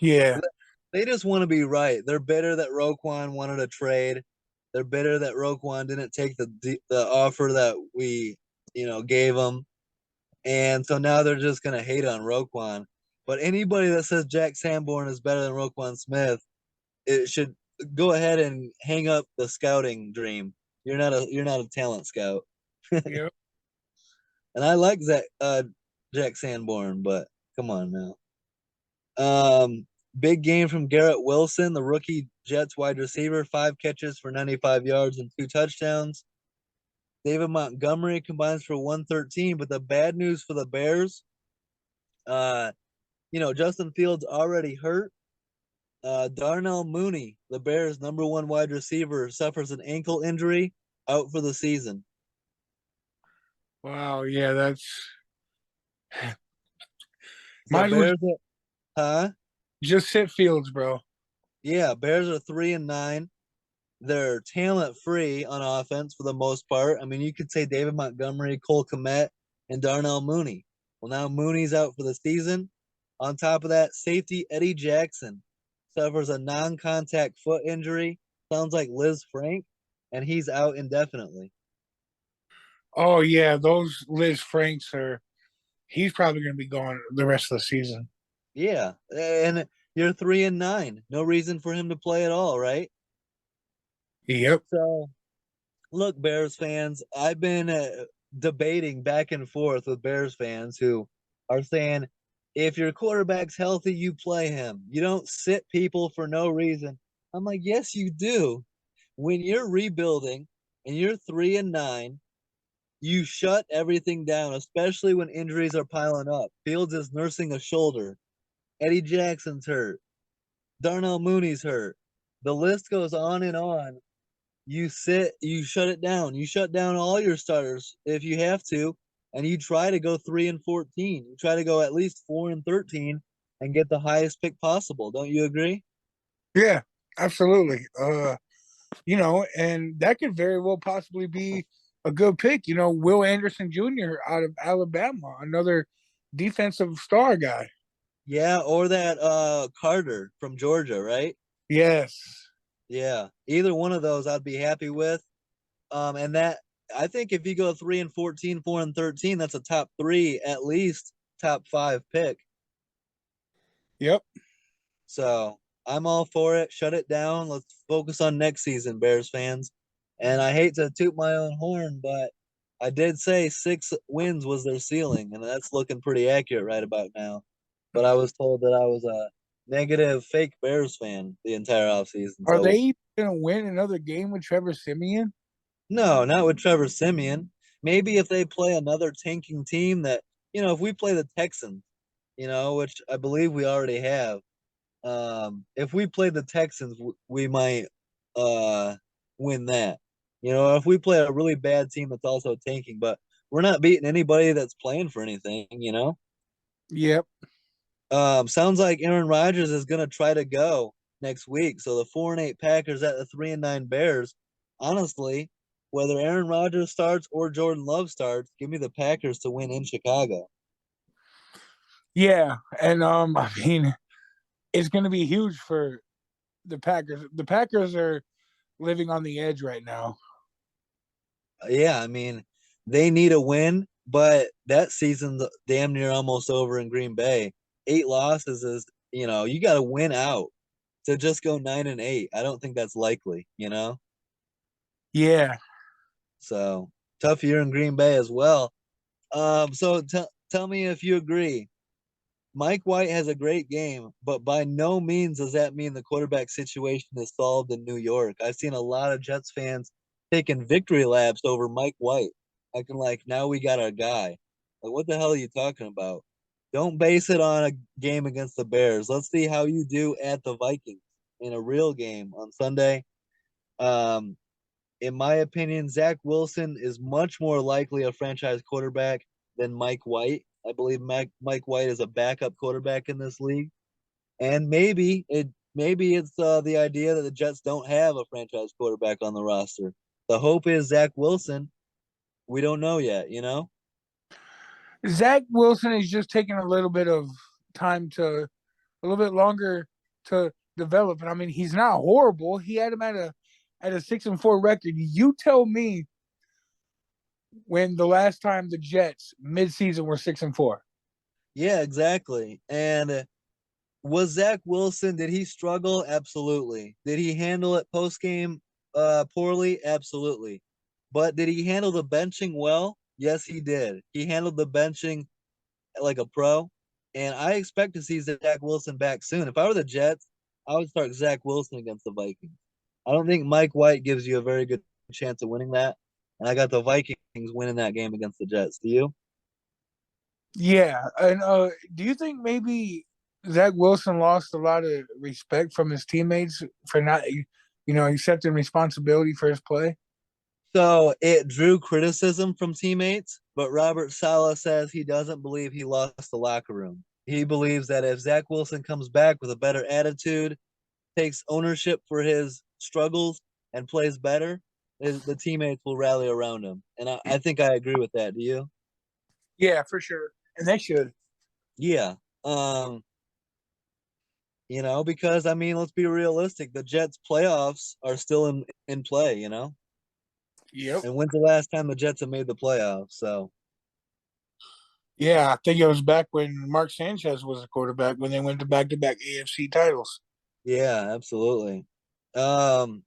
S2: Yeah,
S1: They just want to be right. They're bitter that Roquan wanted a trade. They're bitter that Roquan didn't take the offer that we, gave him. And so now they're just gonna hate on Roquan. But anybody that says Jack Sanborn is better than Roquan Smith, it should go ahead and hang up the scouting dream. You're not a talent scout.
S2: yeah.
S1: And I like Jack Sanborn, but come on now. Big game from Garrett Wilson, the rookie Jets wide receiver, 5 catches for 95 yards and 2 touchdowns. David Montgomery combines for 113, but the bad news for the Bears, uh, Justin Fields already hurt. Darnell Mooney, the Bears' #1 wide receiver, suffers an ankle injury, out for the season.
S2: Wow, yeah, that's
S1: So
S2: might as well
S1: huh?
S2: just sit Fields, bro.
S1: Yeah, Bears are 3-9. They're talent free on offense for the most part. I mean, you could say David Montgomery, Cole Kmet, and Darnell Mooney. Well, now Mooney's out for the season. On top of that, safety Eddie Jackson suffers a non contact foot injury. Sounds like Liz Frank, and he's out indefinitely.
S2: Oh yeah, those Liz Franks are. He's probably going to be gone the rest of the season.
S1: Yeah. And you're 3-9. No reason for him to play at all, right?
S2: Yep.
S1: So look, Bears fans, I've been debating back and forth with Bears fans who are saying if your quarterback's healthy, you play him. You don't sit people for no reason. I'm like, yes, you do. When you're rebuilding and you're 3-9, you shut everything down, especially when injuries are piling up. Fields is nursing a shoulder. Eddie Jackson's hurt. Darnell Mooney's hurt. The list goes on and on. You shut it down. You shut down all your starters if you have to, and you try to go 3-14. You try to go at least 4-13 and get the highest pick possible. Don't you agree?
S2: Yeah, absolutely. And that could very well possibly be a good pick. Will Anderson Jr. out of Alabama, another defensive star guy.
S1: Yeah, or that Carter from Georgia, right?
S2: Yes.
S1: Yeah. Either one of those I'd be happy with. And that I think if you go 3-14, 4-13, that's a top three, at least top five pick.
S2: Yep.
S1: So I'm all for it. Shut it down. Let's focus on next season, Bears fans. And I hate to toot my own horn, but I did say 6 wins was their ceiling, and that's looking pretty accurate right about now. But I was told that I was a negative fake Bears fan the entire offseason.
S2: Are
S1: So
S2: they going to win another game with Trevor Simeon?
S1: no, not with Trevor Simeon. Maybe if they play another tanking team that, if we play the Texans, which I believe we already have. If we play the Texans, we might uh win that. If we play a really bad team that's also tanking, but we're not beating anybody that's playing for anything.
S2: Yep.
S1: Sounds like Aaron Rodgers is gonna try to go next week. So the 4-8 Packers at the 3-9 Bears. Honestly, whether Aaron Rodgers starts or Jordan Love starts, give me the Packers to win in Chicago.
S2: Yeah, and I mean, it's going to be huge for the Packers. The Packers are living on the edge right now.
S1: Yeah, I mean, they need a win, but that season's damn near almost over in Green Bay. 8 losses is, you got to win out to just go 9-8. I don't think that's likely.
S2: Yeah.
S1: So tough year in Green Bay as well. So tell me if you agree. Mike White has a great game, but by no means does that mean the quarterback situation is solved in New York. I've seen a lot of Jets fans taking victory laps over Mike White, acting like now we got our guy. Like, what the hell are you talking about? Don't base it on a game against the Bears. Let's see how you do at the Vikings in a real game on Sunday. Um, in my opinion, Zach Wilson is much more likely a franchise quarterback than Mike White. I believe Mike White is a backup quarterback in this league, and maybe it's the idea that the Jets don't have a franchise quarterback on the roster. The hope is Zach Wilson. We don't know yet, you know.
S2: Zach Wilson is just taking a little bit of time to a little bit longer to develop. And I mean, he's not horrible. He had him at a 6-4 record. You tell me when the last time the Jets midseason were 6-4.
S1: Yeah, exactly. And was Zach Wilson? Did he struggle? Absolutely. Did he handle it post game poorly? Absolutely. But did he handle the benching well? Yes, he did. He handled the benching like a pro, and I expect to see Zach Wilson back soon. If I were the Jets, I would start Zach Wilson against the Vikings. I don't think Mike White gives you a very good chance of winning that, and I got the Vikings winning that game against the Jets. Do you?
S2: Yeah. And do you think maybe Zach Wilson lost a lot of respect from his teammates for not, accepting responsibility for his play?
S1: So it drew criticism from teammates, but Robert Saleh says he doesn't believe he lost the locker room. He believes that if Zach Wilson comes back with a better attitude, takes ownership for his struggles, and plays better, the teammates will rally around him. And I think I agree with that. Do you?
S2: Yeah, for sure. And they should.
S1: Yeah. Because I mean, let's be realistic. The Jets playoffs are still in play, you know?
S2: Yep.
S1: And when's the last time the Jets have made the playoffs? So
S2: Yeah, I think it was back when Mark Sanchez was a quarterback when they went to back AFC titles.
S1: yeah, absolutely. Um,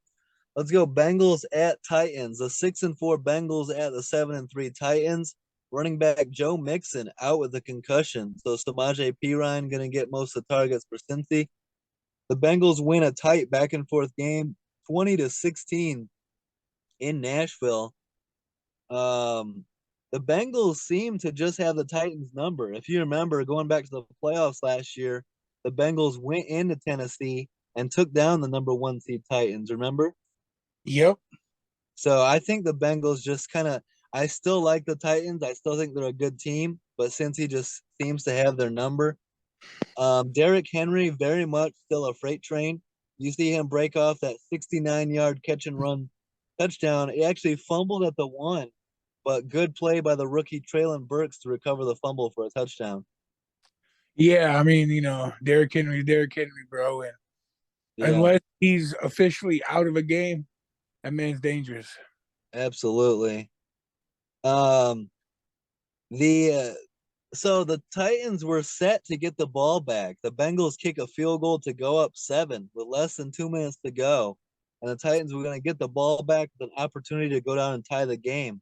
S1: let's go Bengals at Titans. The 6-4 Bengals at the 7-3 Titans. Running back Joe Mixon out with a concussion. So Samaje Perine gonna get most of the targets for Cincy. The Bengals win a tight back and forth game, 20-16 in Nashville. Um, the Bengals seem to just have the Titans number. If you remember, going back to the playoffs last year, the Bengals went into Tennessee and took down the number one seed Titans. Remember?
S2: Yep.
S1: So I think the Bengals just kind of. I still like the Titans. I still think they're a good team, but since he just seems to have their number, Derrick Henry very much still a freight train. You see him break off that 69-yard catch and run touchdown. He actually fumbled at the one, but good play by the rookie Traylon Burks to recover the fumble for a touchdown.
S2: Yeah, I mean, Derrick Henry, bro. And
S1: Yeah,
S2: unless he's officially out of a game, that man's dangerous.
S1: absolutely. Um, the so the Titans were set to get the ball back. The Bengals kick a field goal to go up 7 with less than 2 minutes to go, and the Titans were going to get the ball back with an opportunity to go down and tie the game.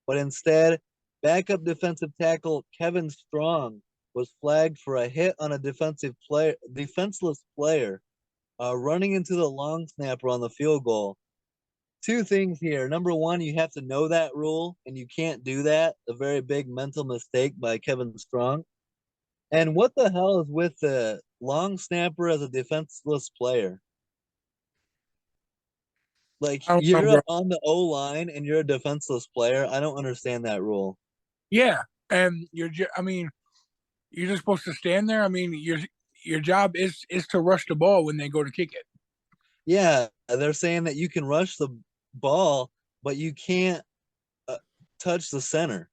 S1: But instead, backup defensive tackle Kevin Strong was flagged for a hit on a defenseless player, running into the long snapper on the field goal. Two things here. Number one, you have to know that rule, and you can't do that. A very big mental mistake by Kevin Strong. And what the hell is with the long snapper as a defenseless player? Like
S2: I don't know,
S1: you're
S2: bro.
S1: on the O line and you're a defenseless player. I don't understand that rule.
S2: Yeah, and I mean, you're just supposed to stand there. I mean, your job is to rush the ball when they go to kick it.
S1: Yeah, they're saying that you can rush the ball, but you can't uh, touch the center.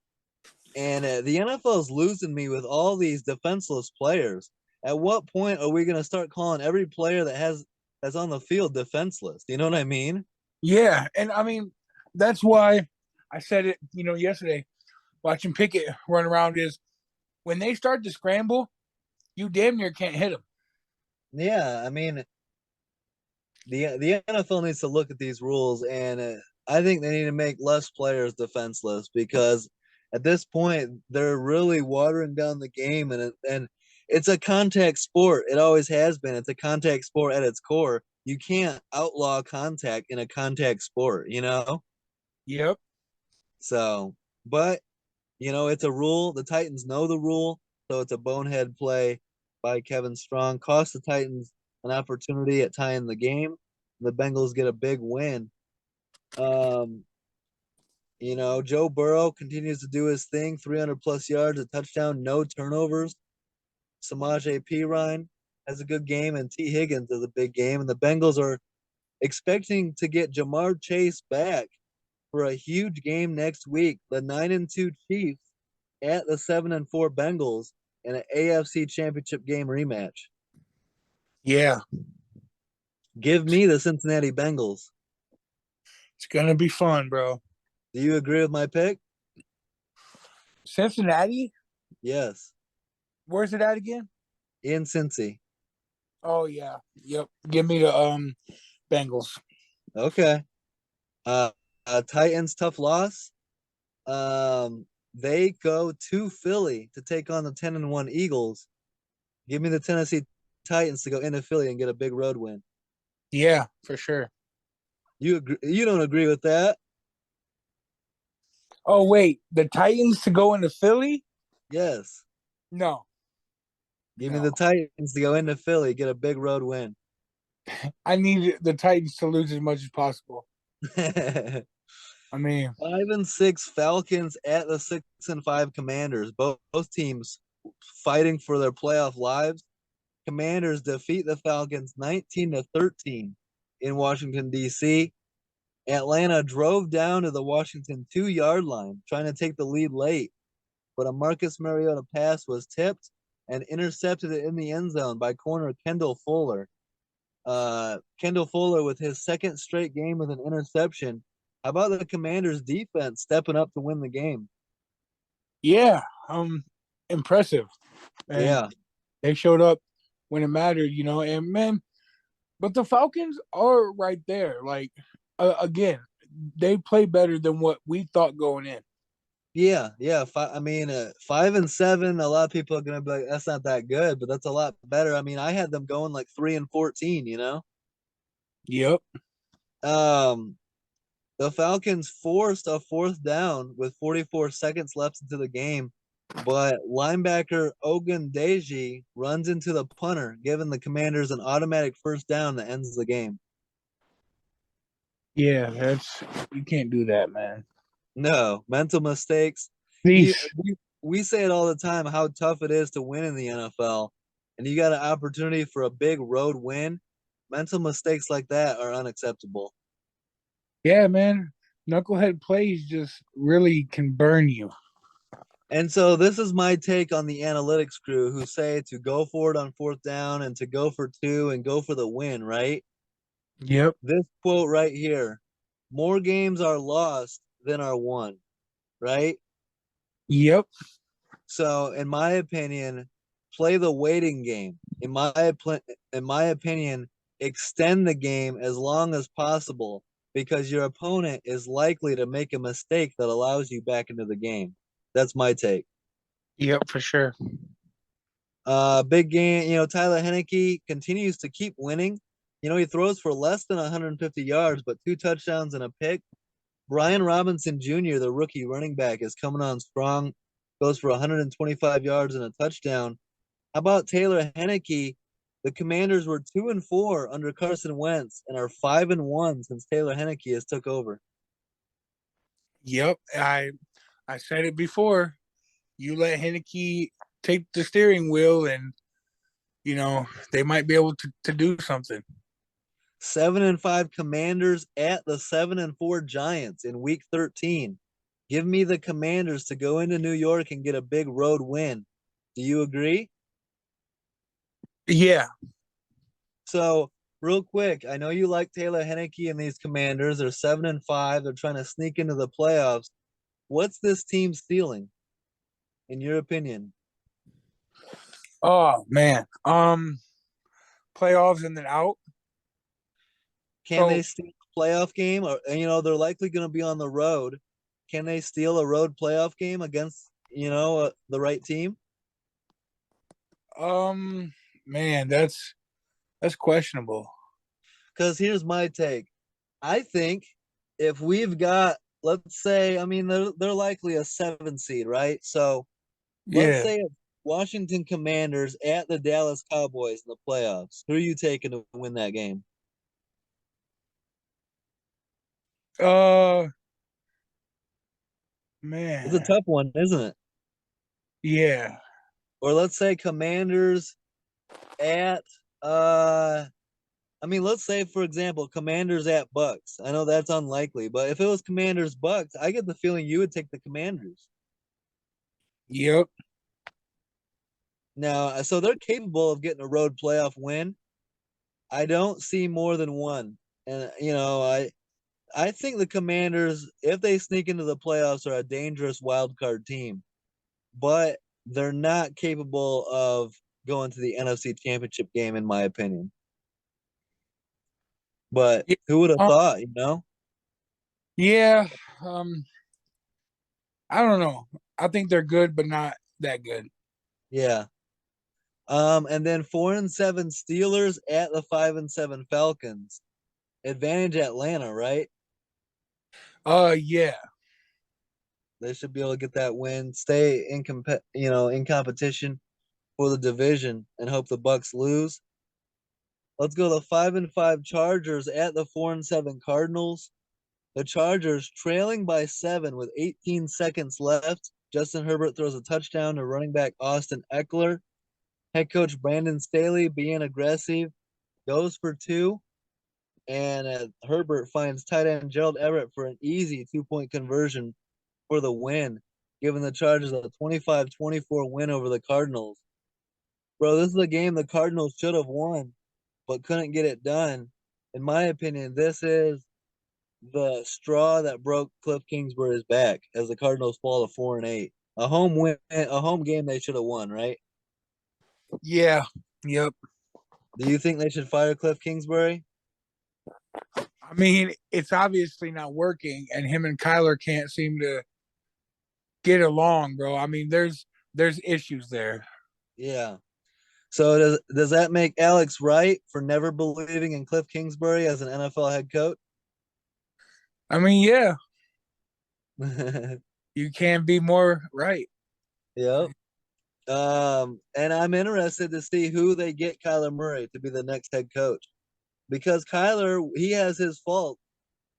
S1: And the NFL is losing me with all these defenseless players. At what point are we going to start calling every player that's on the field defenseless? Do you know what I mean?
S2: Yeah, and I mean that's why I said it. Yesterday watching Pickett run around is when they start to scramble, you damn near can't hit them.
S1: Yeah, I mean the NFL needs to look at these rules, and I think they need to make less players defenseless because at this point they're really watering down the game, and it's a contact sport. It always has been. It's a contact sport at its core. You can't outlaw contact in a contact sport, you know?
S2: Yep.
S1: So, but it's a rule. The Titans know the rule, so it's a bonehead play by Kevin Strong. Cost the Titans an opportunity at tying the game. The Bengals get a big win. Um, Joe Burrow continues to do his thing, 300 plus yards, a touchdown, no turnovers. Samaje Perine has a good game, and T. Higgins has a big game. And the Bengals are expecting to get Jamar Chase back for a huge game next week. The 9-2 Chiefs at the 7-4 Bengals in an AFC Championship game rematch.
S2: Yeah.
S1: Give me the Cincinnati Bengals.
S2: It's gonna be fun, bro.
S1: Do you agree with my pick?
S2: Cincinnati?
S1: Yes.
S2: Where's it at again?
S1: In Cincy.
S2: Oh yeah. Yep. Give me the Bengals.
S1: Okay. Uh, Titans tough loss. They go to Philly to take on the 10-1 Eagles. Give me the Tennessee Titans to go into Philly and get a big road win.
S2: Yeah, for sure.
S1: You agree, you don't agree with that?
S2: Oh wait, the Titans to go into Philly?
S1: Yes.
S2: No.
S1: Give me the
S2: No.
S1: Titans to go into Philly, get a big road win.
S2: I need the Titans to lose as much as possible.
S1: Five
S2: I mean,
S1: and six Falcons at the 6-5 Commanders. Both teams fighting for their playoff lives. Commanders defeat the Falcons 19-13 in Washington D.C. Atlanta drove down to the Washington 2-yard line, trying to take the lead late, but a Marcus Mariota pass was tipped and intercepted in the end zone by corner Kendall Fuller. Kendall Fuller with his second straight game with an interception. How about the Commanders' defense stepping up to win the game?
S2: yeah, impressive. And
S1: Yeah,
S2: they showed up when it mattered, and man, but the Falcons are right there. Like again, they play better than what we thought going in.
S1: yeah. I mean, 5-7. A lot of people are gonna be like, "That's not that good," but that's a lot better. I mean, I had them going like 3-14.
S2: Yep.
S1: Um, the Falcons forced a fourth down with 44 seconds left into the game, but linebacker Ogundeji runs into the punter, giving the Commanders an automatic first down that ends the game.
S2: Yeah, that's you can't do that, man.
S1: No, mental mistakes. You,
S2: These
S1: we say it all the time how tough it is to win in the NFL, and you got an opportunity for a big road win. Mental mistakes like that are unacceptable.
S2: Yeah, man. Knucklehead plays just really can burn you.
S1: And so this is my take on the analytics crew who say to go for it on fourth down and to go for two and go for the win, right?
S2: Yep.
S1: This quote right here, more games are lost than are won, right?
S2: Yep.
S1: So in my opinion, play the waiting game. In my opinion, extend the game as long as possible because your opponent is likely to make a mistake that allows you back into the game. That's my take.
S2: Yep, for sure.
S1: Big game. Tyler Henneke continues to keep winning. He throws for less than 150 yards, but two touchdowns and a pick. Brian Robinson Jr., the rookie running back, is coming on strong. Goes for 125 yards and a touchdown. How about Taylor Henneke? The Commanders were 2-4 under Carson Wentz and are 5-1 since Taylor Henneke has took over.
S2: Yep. I said it before. You let Henneke take the steering wheel and they might be able to do something.
S1: 7-5 Commanders at the 7-4 Giants in Week 13. Give me the Commanders to go into New York and get a big road win. Do you agree?
S2: Yeah.
S1: So, real quick, I know you like Taylor Henneke and these Commanders. They're 7-5. They're trying to sneak into the playoffs. What's this team stealing, in your opinion?
S2: Oh man. Playoffs and then out.
S1: Can they
S2: So
S1: steal a playoff game? Or they're likely going to be on the road. Can they steal a road playoff game against the right team?
S2: man, that's questionable.
S1: Because here's my take. I think if we've got let's say, I mean, they're likely a 7 seed, right? So let's
S2: Yeah.
S1: say it's Washington Commanders at the Dallas Cowboys in the playoffs. Who are you taking to win that game?
S2: Uh,
S1: It's a
S2: man.
S1: tough one, isn't it?
S2: Yeah.
S1: Or let's say Commanders at uh I mean, let's say for example, Commanders at Bucks. I know that's unlikely, but if it was Commanders Bucks, I get the feeling you would take the Commanders.
S2: Yep.
S1: Now, so they're capable of getting a road playoff win. I don't see more than one. And I think the Commanders, if they sneak into the playoffs, are a dangerous wild card team, but they're not capable of going to the NFC Championship game, in my opinion. But
S2: Yeah.
S1: who would have
S2: Um,
S1: thought, you know?
S2: yeah. Um, I don't know. I think they're good, but not that good.
S1: Yeah. And then 4-7 Steelers at the 5-7 Falcons. Advantage Atlanta, right?
S2: Yeah.
S1: They should be able to get that win, stay in competition for the division, and hope the Bucks lose. Let's go the 5-5 Chargers at the 4-7 Cardinals. The Chargers trailing by 7 with 18 seconds left. Justin Herbert throws a touchdown to running back Austin Eckler. Head coach Brandon Staley being aggressive goes for two, and Herbert finds tight end Gerald Everett for an easy 2-point conversion for the win, giving the Chargers a 25-24 win over the Cardinals. Bro, this is a game the Cardinals should have won, but couldn't get it done. In my opinion, this is the straw that broke Cliff Kingsbury's back as the Cardinals fall to 4-8. A home win, a home game they should have won, right?
S2: Yeah. Yep.
S1: Do you think they should fire Cliff Kingsbury?
S2: I mean, it's obviously not working, and him and Kyler can't seem to get along, bro. I mean, there's issues there.
S1: Yeah. So does that make Alex right for never believing in Cliff Kingsbury as an NFL head coach?
S2: I mean, yeah, you can't be more right.
S1: Yep. And I'm interested to see who they get Kyler Murray to be the next head coach because Kyler, he has his fault,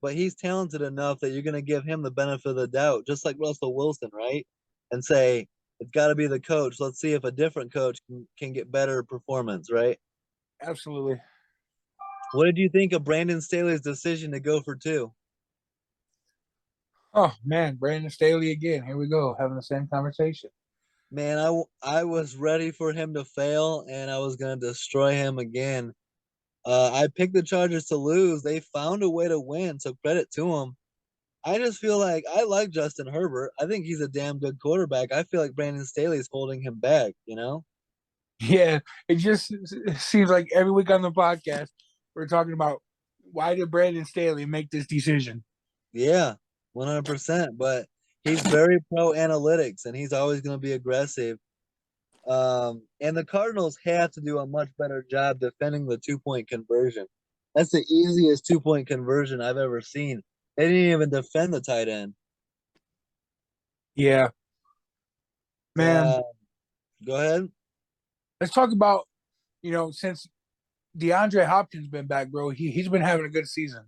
S1: but he's talented enough that you're going to give him the benefit of the doubt, just like Russell Wilson, right? And say it's got to be the coach. Let's see if a different coach can get better performance, right?
S2: Absolutely.
S1: What did you think of Brandon Staley's decision to go for two?
S2: Oh man, Brandon Staley again. Here we go, having the same conversation.
S1: Man, I was ready for him to fail, and I was going to destroy him again. I picked the Chargers to lose. They found a way to win, so credit to them. I just feel like I like Justin Herbert. I think he's a damn good quarterback. I feel like Brandon Staley's holding him back, you know?
S2: Yeah, it just seems like every week on the podcast we're talking about why did Brandon Staley make this decision?
S1: Yeah, 100%. But he's very pro analytics and he's always going to be aggressive. And the Cardinals have to do a much better job defending the 2-point conversion. That's the easiest 2-point conversion I've ever seen. They didn't even defend the tight end.
S2: Yeah, man.
S1: Uh, Go ahead.
S2: Let's talk about since DeAndre Hopkins been back, bro. He's been having a good season.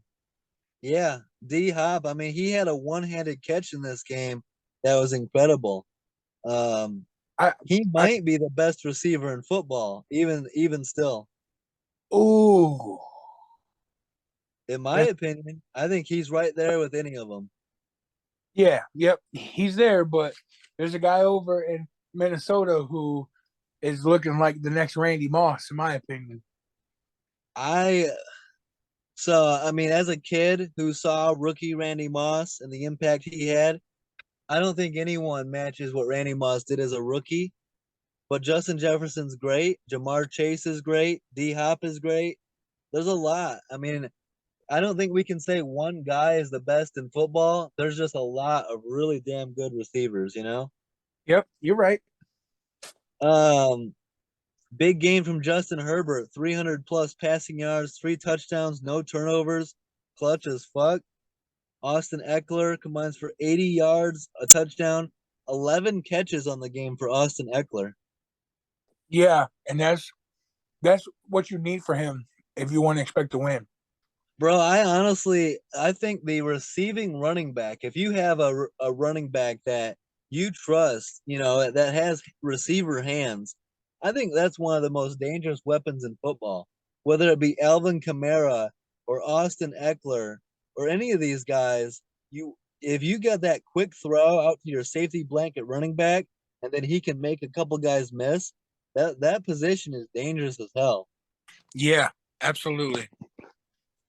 S1: Yeah, D Hop. I mean, he had a one-handed catch in this game that was incredible. Um,
S2: I
S1: he
S2: I
S1: might be the best receiver in football, even still.
S2: ooh
S1: In my
S2: that's,
S1: opinion, I think he's right there with any of them.
S2: yeah, yep, he's there, but there's a guy over in Minnesota who is looking like the next Randy Moss, in my opinion.
S1: I so I mean, as a kid who saw rookie Randy Moss and the impact he had, I don't think anyone matches what Randy Moss did as a rookie. But Justin Jefferson's great, Jamar Chase is great, D Hop is great. There's a lot. I mean, I don't think we can say one guy is the best in football. There's just a lot of really damn good receivers, you know?
S2: Yep, you're right.
S1: Um, Big game from Justin Herbert, 300 plus passing yards, 3 touchdowns, no turnovers, clutch as fuck. Austin Eckler combines for 80 yards, a touchdown, 11 catches on the game for Austin Eckler.
S2: Yeah, and that's what you need for him if you want to expect to win.
S1: Bro, I think the receiving running back, if you have a running back that you trust, that has receiver hands, I think that's one of the most dangerous weapons in football. Whether it be Alvin Kamara or Austin Eckler or any of these guys, if you got that quick throw out to your safety blanket running back, and then he can make a couple guys miss, that position is dangerous as hell.
S2: Yeah, absolutely.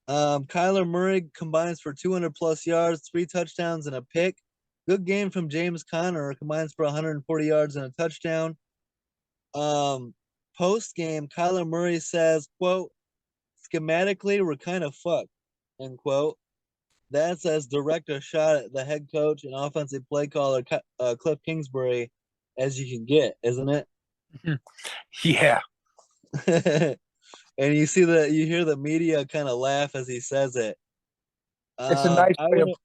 S1: Kyler Murray combines for 200 plus yards, 3 touchdowns, and a pick. Good game from James Conner, combines for 140 yards and a touchdown. Um, Post game, Kyler Murray says, "quote Schematically, we're kind of fucked." End quote. That's as direct a shot at the head coach and offensive play caller Cliff Kingsbury as you can get, isn't it?
S2: Yeah,
S1: And you hear the media kind of laugh as he says it.
S2: it's a nice
S1: I
S2: way
S1: would
S2: to.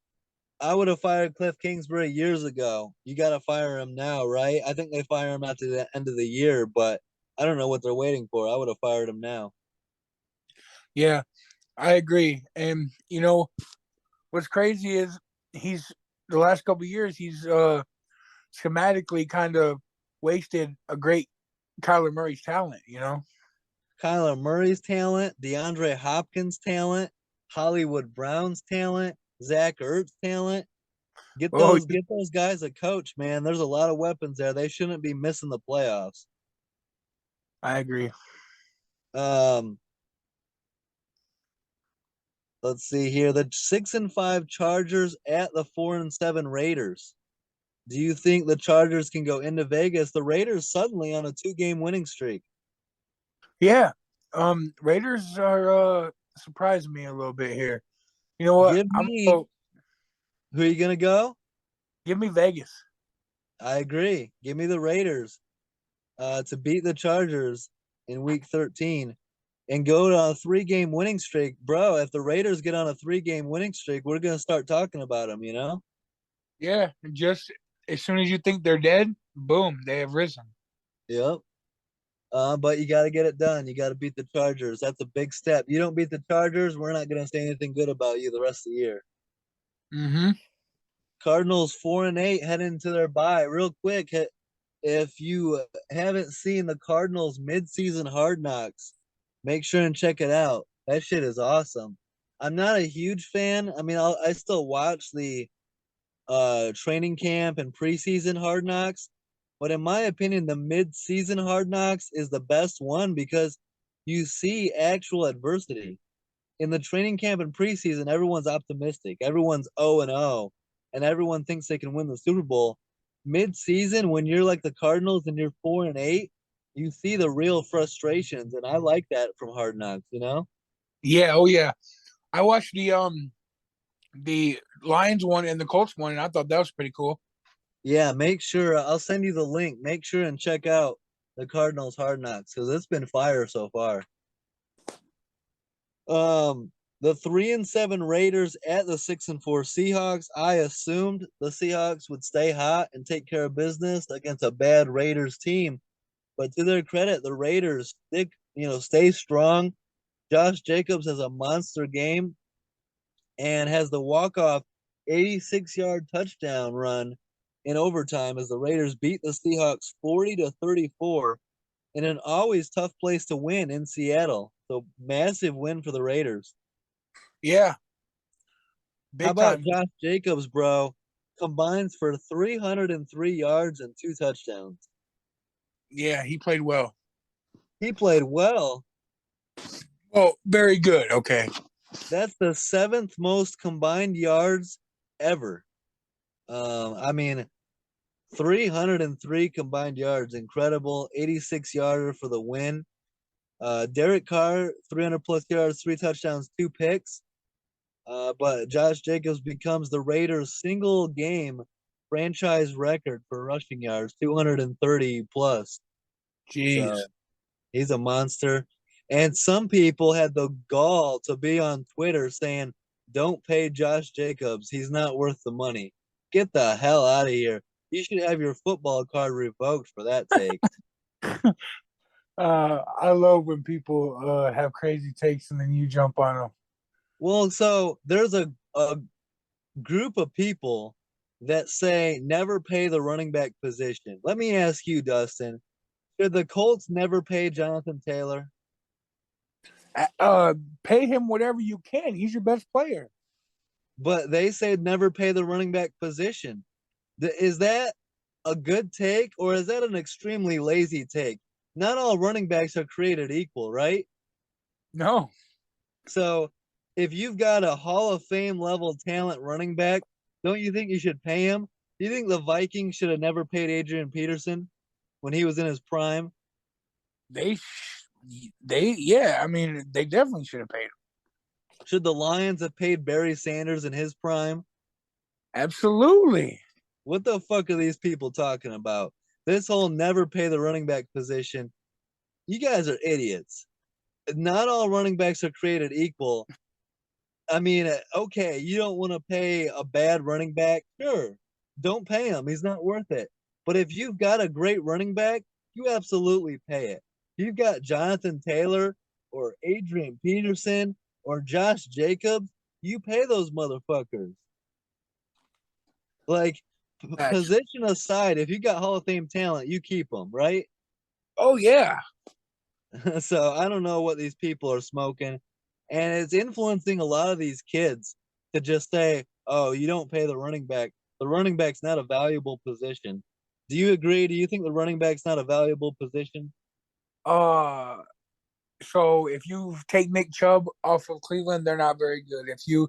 S1: I would have fired Cliff Kingsbury years ago. You got to fire him now, right? I think they fire him after the end of the year, but I don't know what they're waiting for. I would have fired him now.
S2: Yeah, I agree. And what's crazy is he's the last couple of years he's schematically kind of wasted a great Kyler Murray's talent.
S1: Kyler Murray's talent, DeAndre Hopkins' talent, Hollywood Brown's talent, Zach Ertz' talent. Get
S2: Oh,
S1: those get those guys a coach, man. There's a lot of weapons there. They shouldn't be missing the playoffs.
S2: I agree.
S1: Um, let's see here. The 6-5 Chargers at the 4-7 Raiders. Do you think the Chargers can go into Vegas? The Raiders suddenly on a 2-game winning streak.
S2: Yeah, Raiders are surprising me a little bit here. You know what?
S1: Give
S2: I'm
S1: me
S2: gonna
S1: who are you gonna go?
S2: give me Vegas.
S1: I agree. Give me the Raiders to beat the Chargers in Week 13 and go to a 3-game winning streak, bro. If the Raiders get on a 3-game winning streak, we're gonna start talking about them.
S2: Yeah, just as soon as you think they're dead, boom, they have risen.
S1: Yep. But you got to get it done. You got to beat the Chargers. That's a big step. You don't beat the Chargers, we're not gonna say anything good about you the rest of the year.
S2: Mm-hmm.
S1: Cardinals 4-8 heading into their bye. Real quick, if you haven't seen the Cardinals midseason Hard Knocks, make sure and check it out. That shit is awesome. I'm not a huge fan. I mean, I still watch the training camp and preseason Hard Knocks, but in my opinion, the mid-season Hard Knocks is the best one because you see actual adversity in the training camp and preseason, everyone's optimistic. Everyone's 0-0, and everyone thinks they can win the Super Bowl. Mid-season, when you're like the Cardinals and you're 4-8, you see the real frustrations, and I like that from Hard Knocks.
S2: Yeah, oh yeah. I watched the Lions one and the Colts one, and I thought that was pretty cool.
S1: Yeah, make sure I'll send you the link. Make sure and check out the Cardinals Hard Knocks because it's been fire so far. The 3-7 Raiders at the 6-4 Seahawks. I assumed the Seahawks would stay hot and take care of business against a bad Raiders team, but to their credit, the Raiders stay strong. Josh Jacobs has a monster game and has the walk-off 86-yard touchdown run in overtime as the Raiders beat the Seahawks 40-34 in an always tough place to win in Seattle. So massive win for the Raiders.
S2: Yeah,
S1: How
S2: big
S1: about
S2: time.
S1: Josh Jacobs, bro? Combines for 303 yards and 2 touchdowns.
S2: Yeah, he played well.
S1: He played well.
S2: Oh, very good. Okay.
S1: That's the 7th most combined yards ever. I mean, 303 combined yards, incredible. 86 yarder for the win. Derek Carr, 300 plus yards, 3 touchdowns, 2 picks. But Josh Jacobs becomes the Raiders' single game franchise record for rushing yards, 230 plus.
S2: Jeez.
S1: So he's a monster. And some people had the gall to be on Twitter saying don't pay Josh Jacobs. He's not worth the money. Get the hell out of here. You should have your football card revoked for that take.
S2: I love when people have crazy takes and then you jump on them.
S1: Well, so there's a group of people that say never pay the running back position. Let me ask you, Dustin, should the Colts never pay Jonathan Taylor?
S2: Pay him whatever you can. He's your best player.
S1: But they say never pay the running back position. Is that a good take or is that an extremely lazy take? Not all running backs are created equal, right?
S2: No,
S1: So if you've got a Hall of Fame level talent running back, don't you think you should pay him? Do you think the Vikings should have never paid Adrian Peterson when he was in his prime?
S2: they, yeah. I mean, they definitely should have paid him.
S1: Should the Lions have paid Barry Sanders in his prime?
S2: Absolutely.
S1: What the fuck are these people talking about? This whole never pay the running back position. You guys are idiots. Not all running backs are created equal. I mean, okay, you don't want to pay a bad running back. Sure, don't pay him. He's not worth it. But if you've got a great running back, you absolutely pay it. You've got Jonathan Taylor or Adrian Peterson or Josh Jacobs, you pay those motherfuckers. Like,
S2: That's,
S1: position aside, if you got Hall of Fame talent, you keep them, right?
S2: oh yeah.
S1: So I don't know what these people are smoking. And it's influencing a lot of these kids to just say, oh, you don't pay the running back. The running back's not a valuable position. Do you agree? Do you think the running back's not a valuable position?
S2: Uh, so if you take Nick Chubb off of Cleveland, they're not very good. If you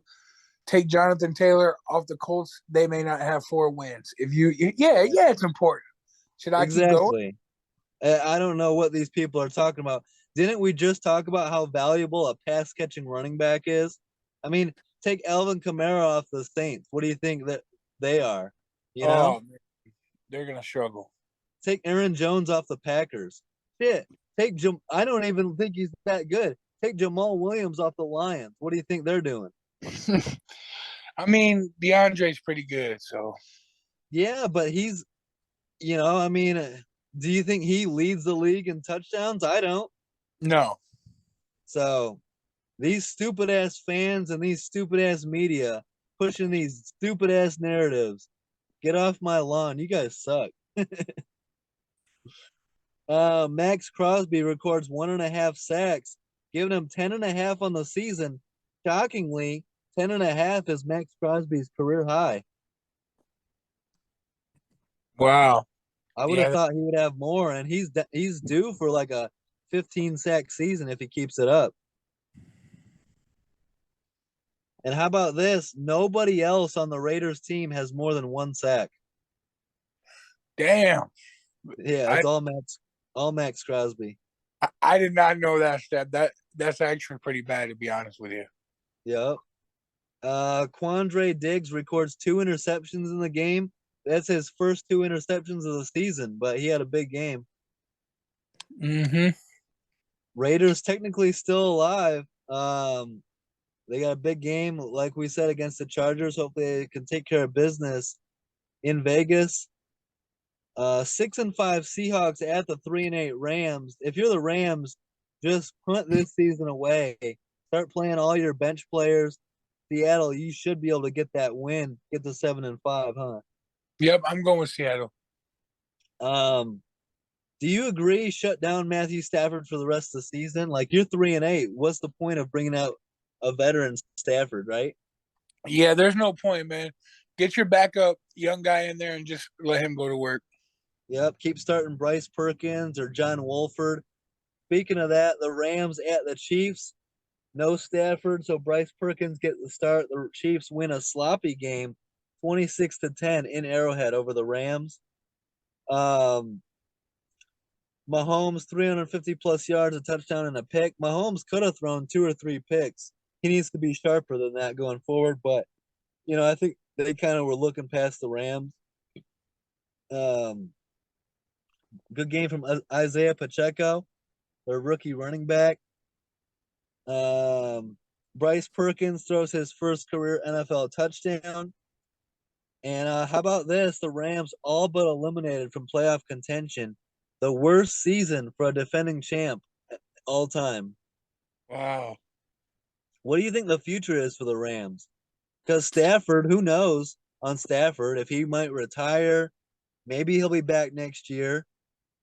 S2: take Jonathan Taylor off the Colts, they may not have 4 wins. If you, yeah, it's important. Should I keep going?
S1: Exactly. I don't know what these people are talking about. Didn't we just talk about how valuable a pass catching running back is? I mean, take Alvin Kamara off the Saints. What do you think that they are? You know?
S2: Oh, they're gonna struggle.
S1: Take Aaron Jones off the Packers. Shit. I don't even think he's that good. Take Jamal Williams off the Lions. What do you think they're doing?
S2: I mean, DeAndre's pretty good, so
S1: Yeah, but I mean, do you think he leads the league in touchdowns? I don't.
S2: no.
S1: So these stupid ass fans and these stupid ass media pushing these stupid ass narratives. Get off my lawn. You guys suck. Max Crosby records 1.5 sacks, giving him 10.5 on the season. Shockingly, 10.5 is Max Crosby's career high.
S2: Wow.
S1: I would have
S2: Yeah.
S1: thought he would have more, and he's due for like a 15 sack season if he keeps it up. And how about this? Nobody else on the Raiders team has more than 1 sack.
S2: Damn.
S1: Yeah,
S2: I
S1: it's all Max Crosby.
S2: I did not know that stat. That's actually pretty bad, to be honest with you.
S1: Yep. Quandre Diggs records 2 interceptions in the game. That's his first 2 interceptions of the season, but he had a big game.
S2: Mm-hmm.
S1: Raiders technically still alive. They got a big game, like we said, against the Chargers. Hopefully, they can take care of business in Vegas. 6-5 Seahawks at the 3-8 Rams. If you're the Rams, just punt this season away. Start playing all your bench players. Seattle, you should be able to get that win. Get to 7-5, huh?
S2: Yep, I'm going with Seattle.
S1: Um, do you agree? Shut down Matthew Stafford for the rest of the season. Like you're 3-8. What's the point of bringing out a veteran Stafford, right?
S2: Yeah, there's no point, man. Get your backup young guy in there and just let him go to work.
S1: Yep. Keep starting Bryce Perkins or John Wolford. Speaking of that, the Rams at the Chiefs. No Stafford, so Bryce Perkins gets the start. The Chiefs win a sloppy game, 26-10 in Arrowhead over the Rams. Um, Mahomes 350 plus yards, a touchdown, and a pick. Mahomes could have thrown 2 or 3 picks. He needs to be sharper than that going forward. But I think they kind of were looking past the Rams. Um, Good game from Isaiah Pacheco, their rookie running back. Um, Bryce Perkins throws his first career NFL touchdown. And how about this? The Rams all but eliminated from playoff contention. The worst season for a defending champ all time.
S2: Wow.
S1: What do you think the future is for the Rams? Because Stafford, who knows on Stafford if he might retire? Maybe he'll be back next year.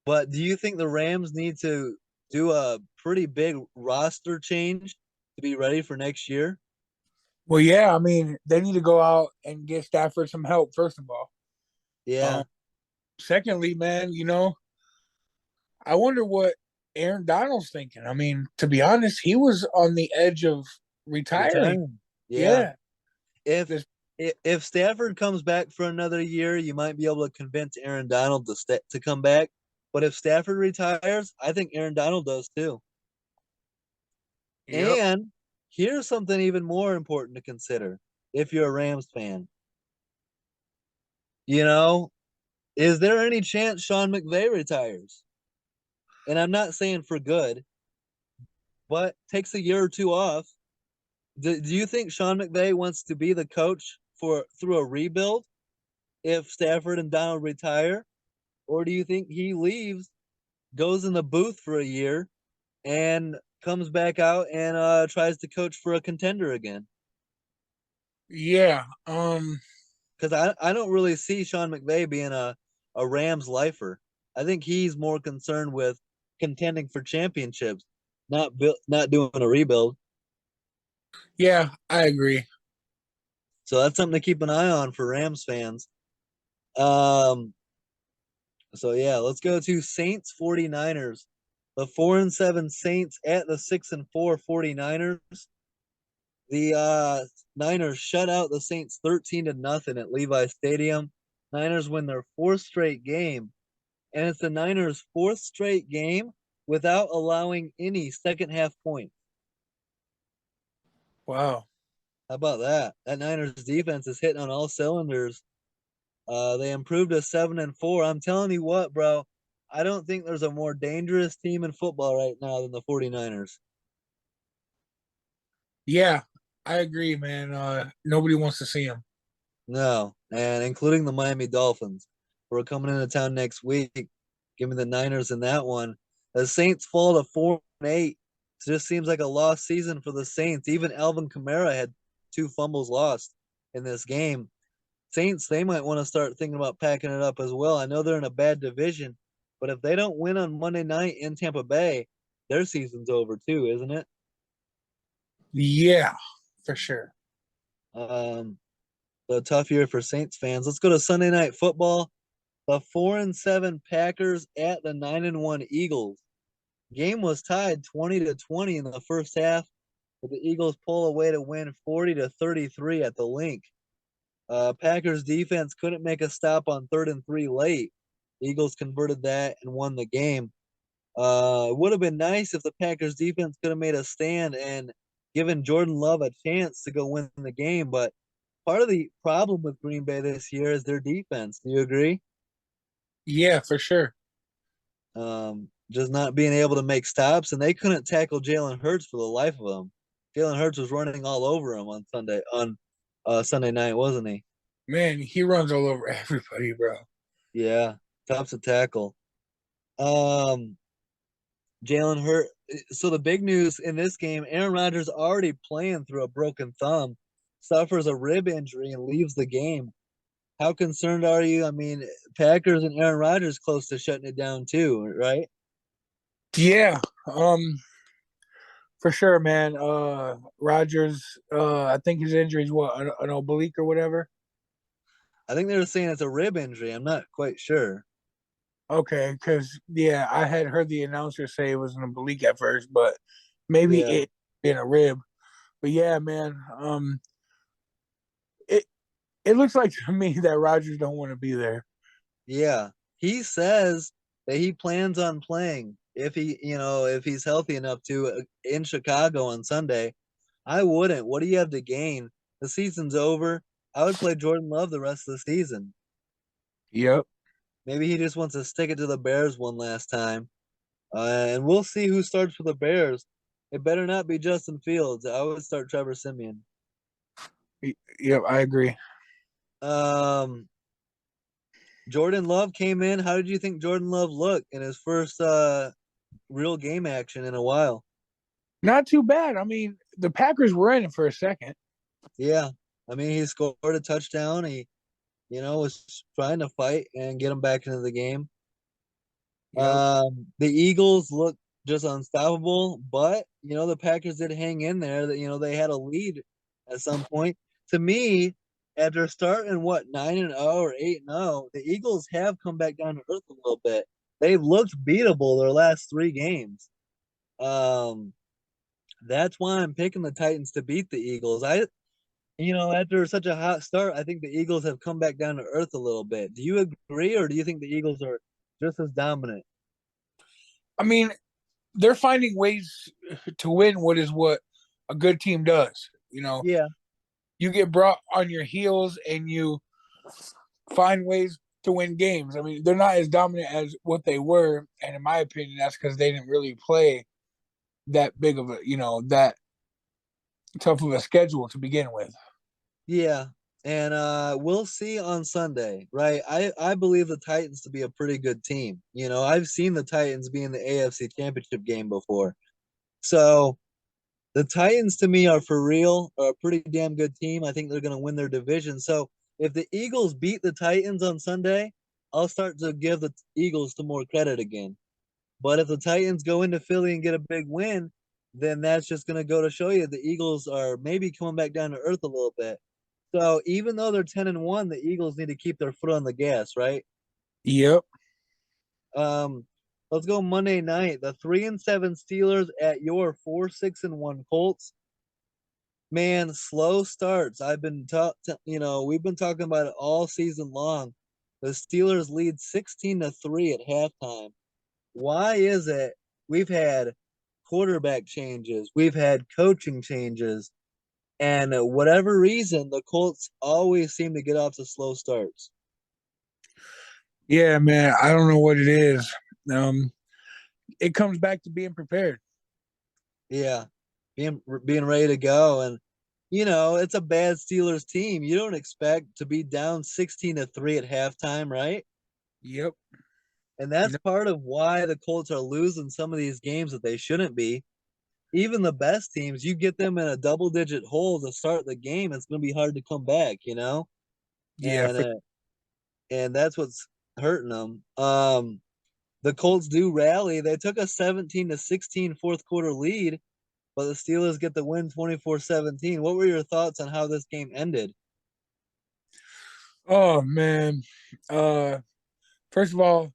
S1: But do you think the Rams need to do a pretty big roster change to be ready for next year?
S2: Well, yeah, I mean, they need to go out and get Stafford some help, first of all. Um,
S1: Yeah,
S2: Secondly, man, I wonder what Aaron Donald's thinking. I mean, to be honest, he was on the edge of retiring.
S1: retiring. Yeah.
S2: Yeah.
S1: If
S2: This,
S1: if Stafford comes back for another year, you might be able to convince Aaron Donald to come back. But if Stafford retires, I think Aaron Donald does too.
S2: yep.
S1: And here's something even more important to consider if you're a Rams fan. You know, is there any chance Sean McVay retires? And I'm not saying for good, but takes a year or two off. Do you think Sean McVay wants to be the coach for through a rebuild if Stafford and Donald retire? Or do you think he leaves, goes in the booth for a year, and comes back out and tries to coach for a contender again?
S2: Yeah.
S1: Because I don't really see Sean McVay being a Rams lifer. I think he's more concerned with contending for championships, not doing a rebuild.
S2: Yeah, I agree.
S1: So that's something to keep an eye on for Rams fans. Um, so yeah, let's go to Saints 49ers. The 4-7 Saints at the 6-4 49ers. The Niners shut out the Saints 13-0 at Levi Stadium. Niners win their fourth straight game, and it's the Niners' fourth straight game without allowing any second half points.
S2: Wow.
S1: How about that? That Niners defense is hitting on all cylinders. They improved to 7-4. I'm telling you what, bro. I don't think there's a more dangerous team in football right now than the 49ers.
S2: Yeah, I agree, man. Nobody wants to see him.
S1: No, and including the Miami Dolphins, who are coming into town next week. Give me the Niners in that one. The Saints fall to 4-8. It just seems like a lost season for the Saints. Even Alvin Kamara had two fumbles lost in this game. Saints, they might want to start thinking about packing it up as well. I know they're in a bad division, but if they don't win on Monday night in Tampa Bay, their season's over too, isn't it?
S2: Yeah, for sure.
S1: Um, a tough year for Saints fans. Let's go to Sunday night football. The 4-7 Packers at the 9-1 Eagles. Game was tied 20-20 in the first half, but the Eagles pull away to win 40-33 at the link. Packers defense couldn't make a stop on 3rd and 3 late. Eagles converted that and won the game. It would have been nice if the Packers defense could have made a stand and given Jordan Love a chance to go win the game. But part of the problem with Green Bay this year is their defense. Do you agree?
S2: Yeah, for sure.
S1: Just not being able to make stops, and they couldn't tackle Jalen Hurts for the life of them. Jalen Hurts was running all over him on Sunday night, wasn't he?
S2: Man, he runs all over everybody, bro.
S1: Yeah, tough to tackle. Um, Jalen Hurt. So the big news in this game, Aaron Rodgers already playing through a broken thumb, suffers a rib injury and leaves the game. How concerned are you? I mean, Packers and Aaron Rodgers close to shutting it down too, right?
S2: Yeah, for sure, man. Rogers, I think his injury is what, an oblique or whatever.
S1: I think they were saying it's a rib injury. I'm not quite sure.
S2: Okay, because yeah, I had heard the announcer say it was an oblique at first, but maybe
S1: Yeah,
S2: it in a rib. But yeah, man, it it looks like to me that Rogers don't want to be there.
S1: yeah. He says that he plans on playing if if he's healthy enough to in Chicago on Sunday. I wouldn't. What do you have to gain? The season's over. I would play Jordan Love the rest of the season.
S2: Yep.
S1: Maybe he just wants to stick it to the Bears one last time. And we'll see who starts for the Bears. It better not be Justin Fields. I would start Trevor Simeon.
S2: Yep, I agree.
S1: Um, Jordan Love came in. How did you think Jordan Love looked in his first real game action in a while?
S2: Not too bad. I mean, the Packers were in it for a second.
S1: Yeah, I mean he scored a touchdown. He was trying to fight and get him back into the game.
S2: Yep.
S1: The Eagles looked just unstoppable, but the Packers did hang in there. That they had a lead at some point. To me, after starting what 9-0 or 8-0, the Eagles have come back down to earth a little bit. They've looked beatable their last three games. Um, that's why I'm picking the Titans to beat the Eagles. After such a hot start, I think the Eagles have come back down to earth a little bit. Do you agree, or do you think the Eagles are just as dominant?
S2: I mean, they're finding ways to win what a good team does.
S1: Yeah,
S2: You get brought on your heels and you find ways to win games. I mean, they're not as dominant as what they were, and in my opinion, that's because they didn't really play that big of that tough of a schedule to begin with.
S1: yeah. And we'll see on Sunday, right? I believe the Titans to be a pretty good team. I've seen the Titans be in the AFC Championship game before. So the Titans to me are for real, are a pretty damn good team. I think they're going to win their division. So if the Eagles beat the Titans on Sunday, I'll start to give the Eagles some more credit again. But if the Titans go into Philly and get a big win, then that's just going to go to show you the Eagles are maybe coming back down to earth a little bit. So even though they're 10-1, the Eagles need to keep their foot on the gas, right?
S2: Yep.
S1: Um, let's go Monday night. The 3-7 Steelers at your 4-6-1 Colts. Man, slow starts. We've been talking about it all season long. The Steelers lead 16-3 at halftime. Why is it we've had quarterback changes, we've had coaching changes, and whatever reason, the Colts always seem to get off to slow starts.
S2: Yeah, man. I don't know what it is. Um, it comes back to being prepared.
S1: Yeah, being ready to go, and it's a bad Steelers team. You don't expect to be down 16-3 at halftime, right?
S2: Yep.
S1: And that's
S2: No,
S1: part of why the Colts are losing some of these games that they shouldn't be. Even the best teams, you get them in a double-digit hole to start the game, it's going to be hard to come back.
S2: yeah,
S1: And
S2: for,
S1: and that's what's hurting them. The Colts do rally. They took a 17-16 fourth quarter lead, but the Steelers get the win 24-17. What were your thoughts on how this game ended?
S2: oh man. Uh, first of all,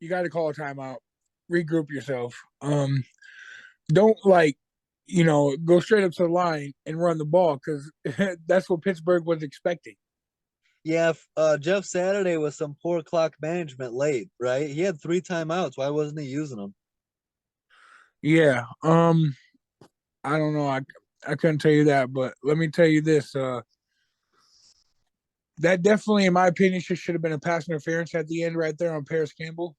S2: you got to call a timeout, regroup yourself. Don't go straight up to the line and run the ball because that's what Pittsburgh was expecting.
S1: Yeah, Jeff Saturday was some poor clock management late, right? He had three timeouts. Why wasn't he using them?
S2: Yeah. I don't know. I couldn't tell you that, but let me tell you this. That definitely, in my opinion, should have been a pass interference at the end right there on Paris Campbell.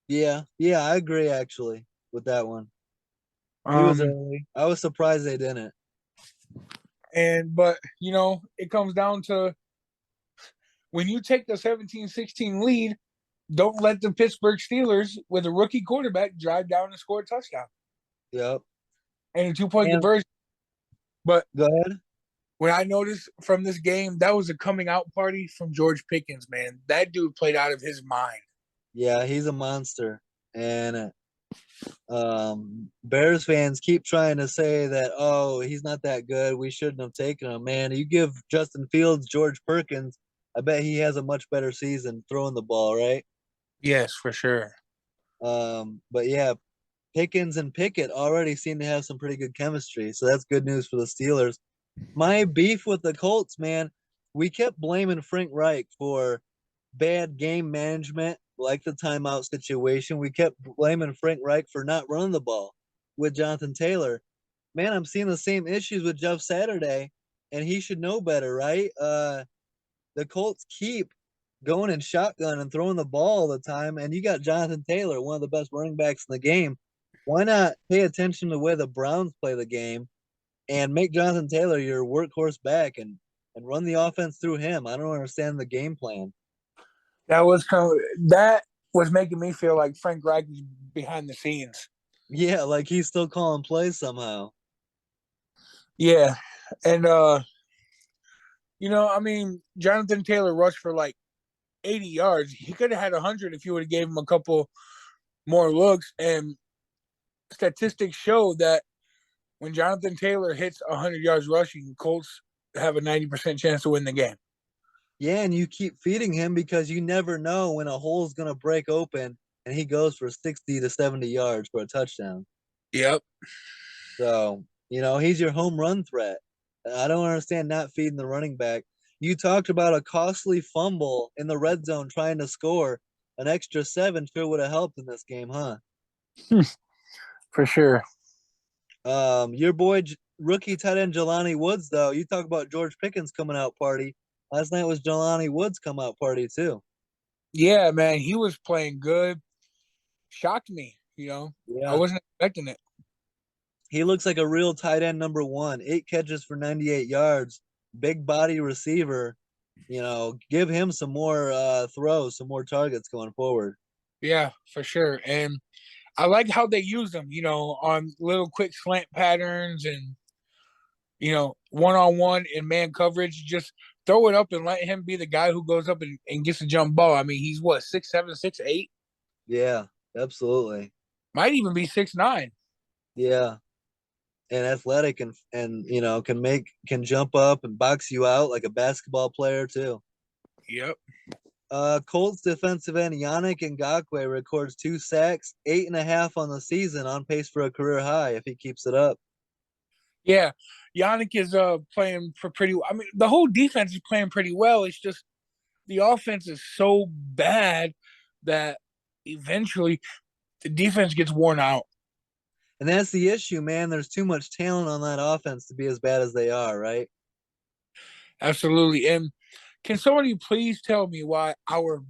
S1: Yeah, I agree actually with that one. He was
S2: Um,
S1: early. I was surprised they didn't.
S2: but it comes down to when you take the 17-16 lead, don't let the Pittsburgh Steelers with a rookie quarterback drive down and score a touchdown
S1: Yep.
S2: and a 2-point
S1: And
S2: conversion. But
S1: go ahead.
S2: when I noticed from this game, that was a coming out party from George Pickens, man. That dude played out of his mind.
S1: Yeah, he's a monster. And Bears fans keep trying to say that, oh, he's not that good. We shouldn't have taken him. Man, you give Justin Fields, George Perkins, I bet he has a much better season throwing the ball, right?
S2: Yes, for sure.
S1: But yeah, Pickens and Pickett already seem to have some pretty good chemistry. So that's good news for the Steelers. My beef with the Colts, man, we kept blaming Frank Reich for bad game management, like the timeout situation. We kept blaming Frank Reich for not running the ball with Jonathan Taylor. Man, I'm seeing the same issues with Jeff Saturday, and he should know better, right? The Colts keep going in shotgun and throwing the ball all the time, and you got Jonathan Taylor, one of the best running backs in the game. Why not pay attention to the way the Browns play the game and make Jonathan Taylor your workhorse back and run the offense through him? I don't understand the game plan.
S2: That was making me feel like Frank Reich was behind the scenes.
S1: Yeah, like he's still calling plays somehow.
S2: Yeah, and I mean, Jonathan Taylor rushed for like 80 yards. He could have had 100 if you would have gave him a couple more looks. And statistics show that when Jonathan Taylor hits 100 yards rushing, Colts have a 90% chance to win the game.
S1: Yeah, and you keep feeding him because you never know when a hole is going to break open and he goes for 60 to 70 yards for a touchdown.
S2: Yep.
S1: So, he's your home run threat. I don't understand not feeding the running back. You talked about a costly fumble in the red zone trying to score. An extra seven sure would have helped in this game, huh?
S2: For sure.
S1: Your boy, rookie tight end Jelani Woods, though, you talk about George Pickens coming out party. Last night was Jelani Woods come out party, too.
S2: Yeah, man, he was playing good. Shocked me. I
S1: Yeah.
S2: wasn't expecting it.
S1: He looks like a real tight end number one. 8 catches for 98 yards. Big body receiver. Give him some more throws, some more targets going forward.
S2: Yeah, for sure. And I like how they use them, on little quick slant patterns and, one on one in man coverage. Just throw it up and let him be the guy who goes up and gets a jump ball. I mean, he's what, 6'7", 6'8"?
S1: Yeah, absolutely.
S2: Might even be 6'9".
S1: Yeah. And athletic and can jump up and box you out like a basketball player too.
S2: Yep.
S1: Colts defensive end Yannick Ngakoue records 2 sacks, 8.5 on the season, on pace for a career high if he keeps it up.
S2: Yeah. Yannick is playing for pretty I mean, the whole defense is playing pretty well. It's just the offense is so bad that eventually the defense gets worn out.
S1: And that's the issue, man. There's too much talent on that offense to be as bad as they are, right?
S2: Absolutely. And can somebody please tell me why our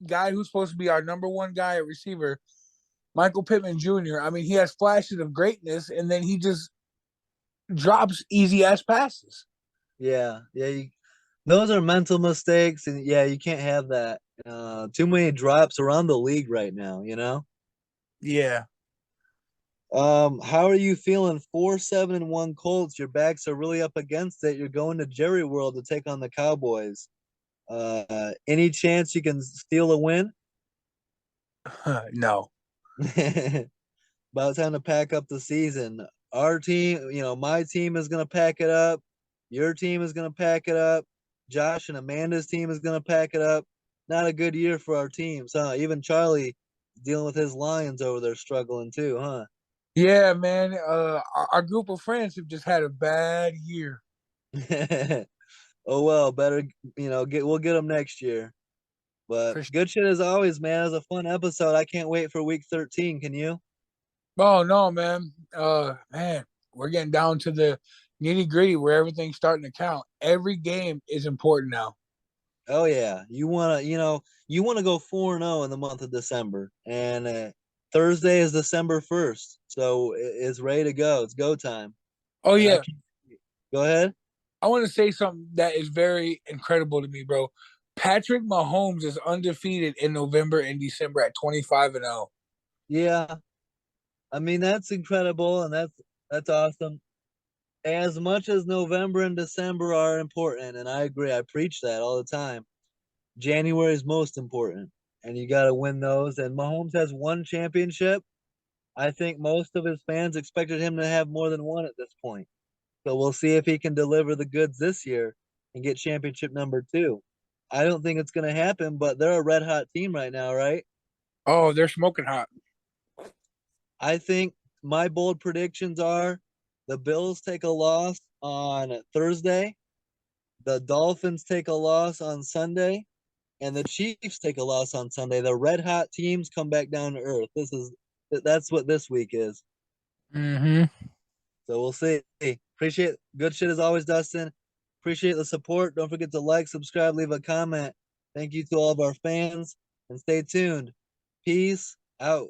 S2: guy who's supposed to be our number one guy at receiver, Michael Pittman Jr., I mean, he has flashes of greatness and then he just drops easy ass passes.
S1: Yeah, yeah. Those are mental mistakes, and yeah, you can't have that. Too many drops around the league right now.
S2: Yeah.
S1: How are you feeling? 4-7-1 Colts. Your backs are really up against it. You're going to Jerry World to take on the Cowboys. Any chance you can steal a win?
S2: No.
S1: About time to pack up the season. Our team, my team is gonna pack it up. Your team is gonna pack it up. Josh and Amanda's team is gonna pack it up. Not a good year for our teams, huh? Even Charlie dealing with his Lions over there struggling too, huh?
S2: Yeah, man. Our group of friends have just had a bad year.
S1: Oh well, better we'll get them next year. But
S2: For sure.
S1: good shit as always, man. It was a fun episode. I can't wait for week 13. Can you?
S2: Oh no, man. Man, we're getting down to the nitty gritty where everything's starting to count. Every game is important now.
S1: Oh yeah, you wanna go 4-0 in the month of December, and Thursday is December 1st, so it's ready to go. It's go time,
S2: Oh
S1: and I
S2: yeah,
S1: can go ahead.
S2: I want to say something that is very incredible to me, bro. Patrick Mahomes is undefeated in November and December at 25-0.
S1: Yeah, I mean that's incredible, and that's awesome. As much as November and December are important, and I agree, I preach that all the time. January is most important, and you got to win those. And Mahomes has one championship. I think most of his fans expected him to have more than one at this point. So we'll see if he can deliver the goods this year and get championship number two. I don't think it's going to happen, but they're a red hot team right now, right?
S2: Oh, they're smoking hot.
S1: I think my bold predictions are the Bills take a loss on Thursday, the Dolphins take a loss on Sunday, and the Chiefs take a loss on Sunday. The red hot teams come back down to earth. That's what this week is.
S2: Mm-hmm.
S1: So we'll see. Appreciate good shit as always, Dustin. Appreciate the support. Don't forget to like, subscribe, leave a comment. Thank you to all of our fans, and stay tuned. Peace out.